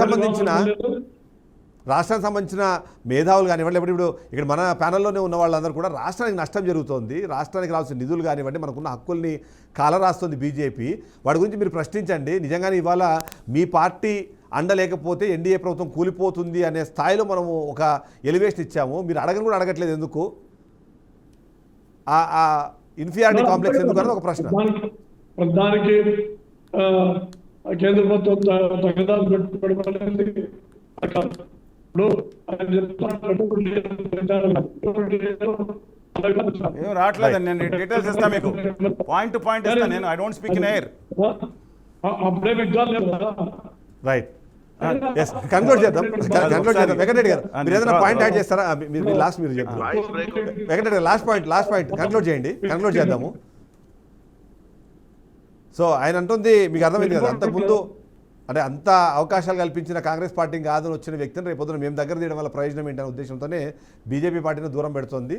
సంబంధించిన మేధావులు కానివ్వండి, ఇప్పుడు ఇక్కడ మన ప్యానల్లోనే ఉన్న వాళ్ళందరూ కూడా రాష్ట్రానికి నష్టం జరుగుతోంది, రాష్ట్రానికి రావాల్సిన నిధులు కానివ్వండి, మనకున్న హక్కుల్ని కాలరాస్తుంది బీజేపీ, వాటి గురించి మీరు ప్రశ్నించండి. నిజంగానే ఇవాళ మీ పార్టీ అండ లేకపోతే ఎన్డీఏ ప్రభుత్వం కూలిపోతుంది అనే స్థాయిలో మనము ఒక ఎలివేషన్ ఇచ్చాము, మీరు అడగని కూడా అడగట్లేదు ఎందుకు? ఆ ఇన్ఫీరియారిటీ కాంప్లెక్స్ ఎందుకు అనేది ఒక ప్రశ్న. దానికి కేంద్ర ప్రభుత్వం తగ్గుదల పెట్టుబడి ఏం రావట్లేదండి, నేను డీటెయిల్స్ ఇస్తాను మీకు, పాయింట్ టు పాయింట్ ఇస్తాను నేను. I don't speak in air. Right, yes, conclude చేద్దాం. వెంకటరెడ్డి గారు మీరు ఏదైనా పాయింట్ యాడ్ చేస్తారా? లాస్ట్ మీరు చెప్పారు వెంకటరెడ్డి గారు, లాస్ట్ పాయింట్ కన్క్లూడ్ చేయండి, కన్క్లూడ్ చేద్దాము. సో ఆయన అంటుంది మీకు అర్థమైంది కదా, అంతకుముందు అంటే అంత అవకాశాలు కల్పించిన కాంగ్రెస్ పార్టీ కాదు వచ్చిన వ్యక్తిని రేపొద్దున మేము దగ్గర తీయడం వల్ల ప్రయోజనం ఏంటనే ఉద్దేశంతోనే బీజేపీ పార్టీని దూరం పెడుతుంది,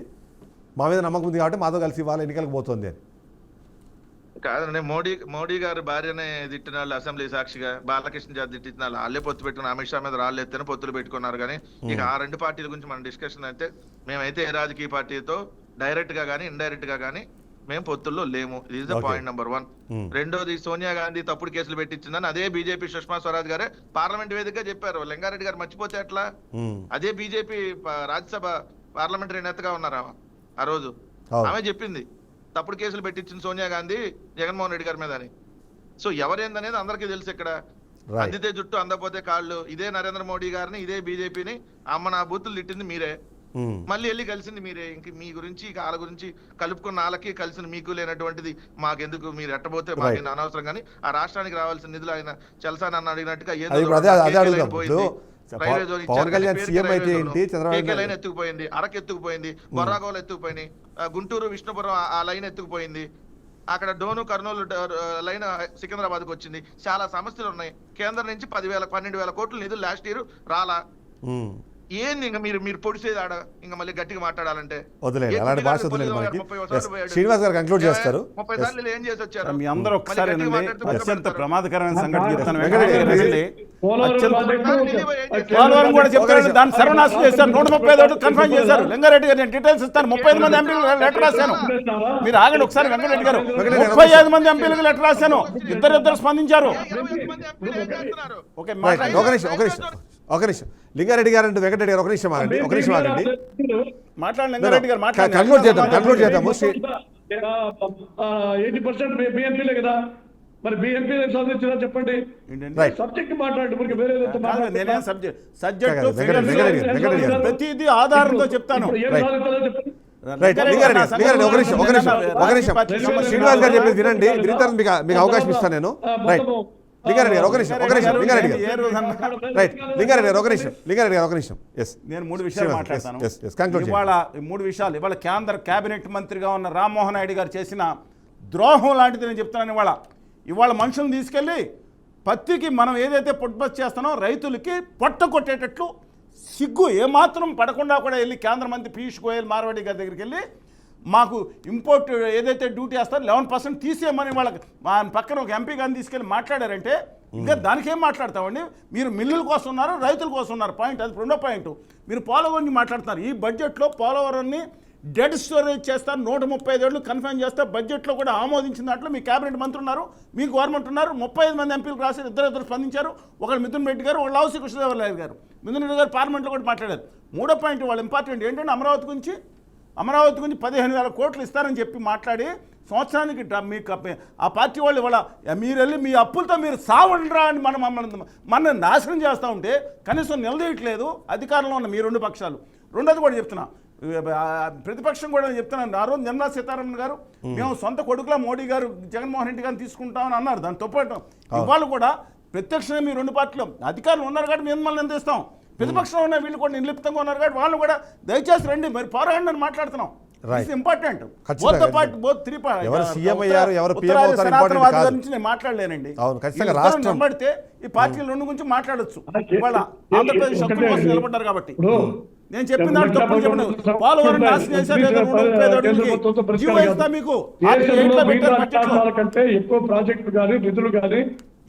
మా మీద నమ్మకం ఉంది కాబట్టి మాతో కలిసి ఇవాళ ఎన్నికలకు పోతుంది అని. కాదండి, మోడీ గారు భార్యనే తిట్టిన వాళ్ళు అసెంబ్లీ సాక్షిగా, బాలకృష్ణ జాతి తిట్టిన వాళ్ళు వాళ్ళే పొత్తు పెట్టుకుని అమిత్ షా మీద రాళ్ళు ఎత్తేనే పొత్తులు పెట్టుకున్నారు. కానీ ఇక ఆ 2 పార్టీల గురించి మన డిస్కషన్ అయితే మేమైతే ఏ రాజకీయ పార్టీతో డైరెక్ట్ గా కానీ ఇండైరెక్ట్ గా కానీ మేము పొత్తుల్లో లేము. ఇది ద పాయింట్ నెంబర్ 1. రెండోది, సోనియా గాంధీ తప్పుడు కేసులు పెట్టించిందని అదే బీజేపీ సుష్మా స్వరాజ్ గారే పార్లమెంట్ వేదికగా చెప్పారు. లింగారెడ్డి గారు మర్చిపోతే ఎట్లా? అదే బీజేపీ రాజ్యసభ పార్లమెంటరీ నేతగా ఉన్నారా? ఆ రోజు. అవును. ఆమె చెప్పింది తప్పుడు కేసులు పెట్టించింది సోనియా గాంధీ జగన్మోహన్ రెడ్డి గారి మీద అని. సో ఎవరేందనేది అందరికీ తెలుసు. ఇక్కడ Right. అందితే జుట్టు అందపోతే కాళ్ళు, ఇదే నరేంద్ర మోడీ గారిని ఇదే బీజేపీని అమ్మ నా బూతులు తిట్టింది మీరే, మళ్ళీ వెళ్ళి కలిసింది మీరే. ఇంక మీ గురించి వాళ్ళ గురించి కలుపుకున్న వాళ్ళకి కలిసిన మీకు లేనటువంటిది మాకెందుకు, మీరు ఎట్టబోతే మాకు అనవసరం. కానీ ఆ రాష్ట్రానికి రావాల్సిన నిధులు ఆయన చలసాని అన్న అడిగినట్టుగా పవన్ కళ్యాణ్ సీఎం అయితే ఏంటి, చంద్రబాబు లైన్ ఎత్తుకుపోయింది, అరకు ఎత్తుకుపోయింది, బొర్రాగోలు ఎత్తుకుపోయింది, గుంటూరు విష్ణుపురం ఆ లైన్ ఎత్తుకుపోయింది, అక్కడ డోను కర్నూలు లైన్ సికింద్రాబాద్ కు వచ్చింది. చాలా సమస్యలు ఉన్నాయి. కేంద్రం నుంచి 12,000 కోట్లు నిధులు లాస్ట్ ఇయర్ రాలా. ఏంది ఇంకా మీరు పొడిసేది ఆడ ఇంకా మళ్ళీ గట్టిగా మాట్లాడాలంటే వదిలేదు, అలాంటి భాష వదిలేదు మనకి. శ్రీనివాస్ గారు కంక్లూడ్ చేస్తారు. 30 సార్లు ఏం చేసి వచ్చారు మీ అందరూ ఒకసారి అత్యంత ప్రమాదకరమైన సంఘటన చెప్తాను. పోలవరం కూడా చెప్తాను, దాన్ని సర్వనాశనం చేశారు. 135 కన్ఫర్మ్ చేశారు. లింగారెడ్డి గారు నేను డీటెయిల్స్ ఇస్తాను. 35 మంది ఎంపీలు లెటర్ రాశాను. మీరు ఆగండి ఒకసారి. వెంకటరెడ్డి గారు 35 మంది ఎంపీలకు లెటర్ రాశాను. ఇద్దరు స్పందించారు. ఒక నిమిషం లింగారెడ్డి గారు అంటే వెంకటరెడ్డి గారు ఒక నిమిషం ఆగండి. మాట్లాడండి లింగారెడ్డి గారు, మాట్లాడండి. కంక్లూడ్ చేద్దాము. 80% బిఎన్పీలే కదా, మరి బిఎన్పీ సాధించారా చెప్పండి. సబ్జెక్ట్ మాట్లాడండి, వేరే నేనేం సబ్జెక్ట్ ప్రతిదీ ఆధారంతో చెప్తాను. శ్రీనివాస్ గారు చెప్పేది వినండి, విని తర్వాత మీకు అవకాశం ఇస్తాను నేను. రైట్ లింగారెడ్డి గారు ఒక నిమిషం. నేను 3 విషయాలు మాట్లాడతాను. ఇవాళ 3 విషయాలు. ఇవాళ కేంద్ర కేబినెట్ మంత్రిగా ఉన్న రామ్మోహన్ నాయుడు గారు చేసిన ద్రోహం లాంటిది నేను చెప్తున్నాను. ఇవాళ మనుషులను తీసుకెళ్ళి పత్తికి మనం ఏదైతే పొట్బస్ చేస్తానో రైతులకి పొట్ట కొట్టేటట్లు సిగ్గు ఏమాత్రం పడకుండా కూడా వెళ్ళి కేంద్ర మంత్రి పీయూష్ గోయల్ మార్వాడి గారి దగ్గరికి వెళ్ళి మాకు ఇంపోర్ట్ ఏదైతే డ్యూటీ వేస్తారో 11% తీసేయమని వాళ్ళకి మా పక్కన ఒక ఎంపీ గారిని తీసుకెళ్ళి మాట్లాడారంటే ఇంకా దానికేం మాట్లాడతామండి. మీరు మిల్లుల కోసం ఉన్నారు, రైతుల కోసం ఉన్నారు. పాయింట్ అది. రెండో పాయింట్, మీరు పోలవరం మాట్లాడుతున్నారు. ఈ బడ్జెట్లో పోలవరాన్ని డెడ్ స్టోరేజ్ చేస్తారు, 135 ఏళ్ళు కన్ఫర్మ్ చేస్తే బడ్జెట్లో కూడా ఆమోదించిన దాంట్లో మీ కేబినెట్ మంత్రి ఉన్నారు, మీ గవర్నమెంట్ ఉన్నారు. 35 మంది ఎంపీలు రాశారు. ఇద్దరు స్పందించారు. ఒకళ్ళు మిథున్ రెడ్డి గారు, ఒకళ్ళు లావుసి కృష్ణదేవరాయలు గారు. మిథున్ రెడ్డి గారు పార్లమెంట్లో కూడా మాట్లాడారు. మూడో పాయింట్ వాళ్ళు ఇంపార్టెంట్ ఏంటంటే అమరావతి గురించి 15,000 కోట్లు ఇస్తారని చెప్పి మాట్లాడి సంవత్సరానికి మీకు ఆ పార్టీ వాళ్ళు ఇవాళ మీరు వెళ్ళి మీ అప్పులతో మీరు సావండ్రా అని మన నాశనం చేస్తూ ఉంటే కనీసం నిలదీయట్లేదు అధికారంలో ఉన్న మీ 2 పక్షాలు. రెండోది కూడా చెప్తున్నా, ప్రతిపక్షం కూడా చెప్తున్నాను. ఆ రోజు నిర్మలా సీతారామన్ గారు మేము సొంత కొడుకులా మోడీ గారు జగన్మోహన్ రెడ్డి గారిని తీసుకుంటామని అన్నారు. దాన్ని తప్పటం ఇవాళ కూడా ప్రత్యక్షంగా మీ 2 పార్టీలు అధికారులు ఉన్నారు కాబట్టి మిమ్మల్ని ఎంత ఇస్తాం, ప్రతిపక్షంలో ఉన్న వీళ్ళు కూడా నిర్లిప్తంగా ఉన్నారు కాబట్టి వాళ్ళు కూడా దయచేసి రండి మరి పోరాడండి అని మాట్లాడుతున్నాం. ఇంపార్టెంట్. మాట్లాడలేనండి. నిలబడితే ఈ పార్టీల 2 గురించి మాట్లాడొచ్చు. ఇవాళ ఆంధ్రప్రదేశ్ హక్కుల కోసం నిలబడ్డారు కాబట్టి నేను చెప్పిన దాంట్లో తప్పులు చెప్పండి. పోలవరం నాశనం చేశారు, జీవో ఇస్తా మీకు. ఎక్కువ ప్రాజెక్టులు కానీ నిధులు కానీ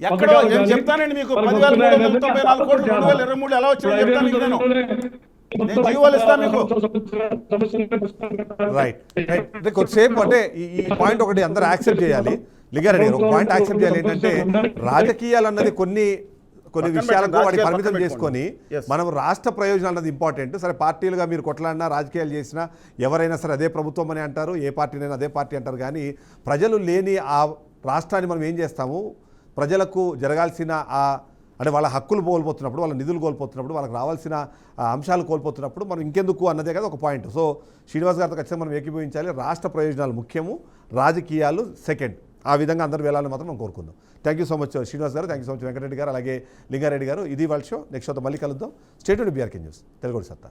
ఎక్కడో నేను చెప్తానండి మీకు. 10,394 కోట్లు 2023 ఎలా వచ్చాయో చెప్తాను. నేను జీవోలు ఇస్తాను మీకు. రైట్ కొద్దిసేపు అంటే ఈ పాయింట్ ఒకటి అందరూ యాక్సెప్ట్ చేయాలి. లింగారెడ్డి గారు ఒక పాయింట్ యాక్సెప్ట్ చేయాలి ఏంటంటే రాజకీయాలు అన్నది కొన్ని విషయాలకు వాటి పరిమితం చేసుకొని మనం రాష్ట్ర ప్రయోజనాలు అన్నది ఇంపార్టెంట్. సరే పార్టీలుగా మీరు కొట్లాడినా రాజకీయాలు చేసినా ఎవరైనా సరే అదే ప్రభుత్వం అని అంటారు, ఏ పార్టీనైనా అదే పార్టీ అంటారు. కానీ ప్రజలు లేని ఆ రాష్ట్రాన్ని మనం ఏం చేస్తాము, ప్రజలకు జరగాల్సిన అంటే వాళ్ళ హక్కులు కోల్పోతున్నప్పుడు, వాళ్ళ నిధులు కోల్పోతున్నప్పుడు, వాళ్ళకి రావాల్సిన అంశాలు కోల్పోతున్నప్పుడు మనం ఇంకెందుకు అన్నదే కదా ఒక పాయింట్. సో శ్రీనివాస్ గారితో ఖచ్చితంగా మనం ఏకీభవించాలి. రాష్ట్ర ప్రయోజనాలు ముఖ్యము, రాజకీయాలు సెకండ్. ఆ విధంగా అందరూ వెళ్ళాలని మాత్రం మనం కోరుకుందాం. Thank you so much Srinivas గారు, thank you so much Venkatareddy గారు, అలాగే లింగారెడ్డి గారు. ఇది వాళ్ళ షో. నెక్స్ట్ షోతో మళ్ళీ కలుద్దాం. Stay tuned BRK news, Telugu సత్తా.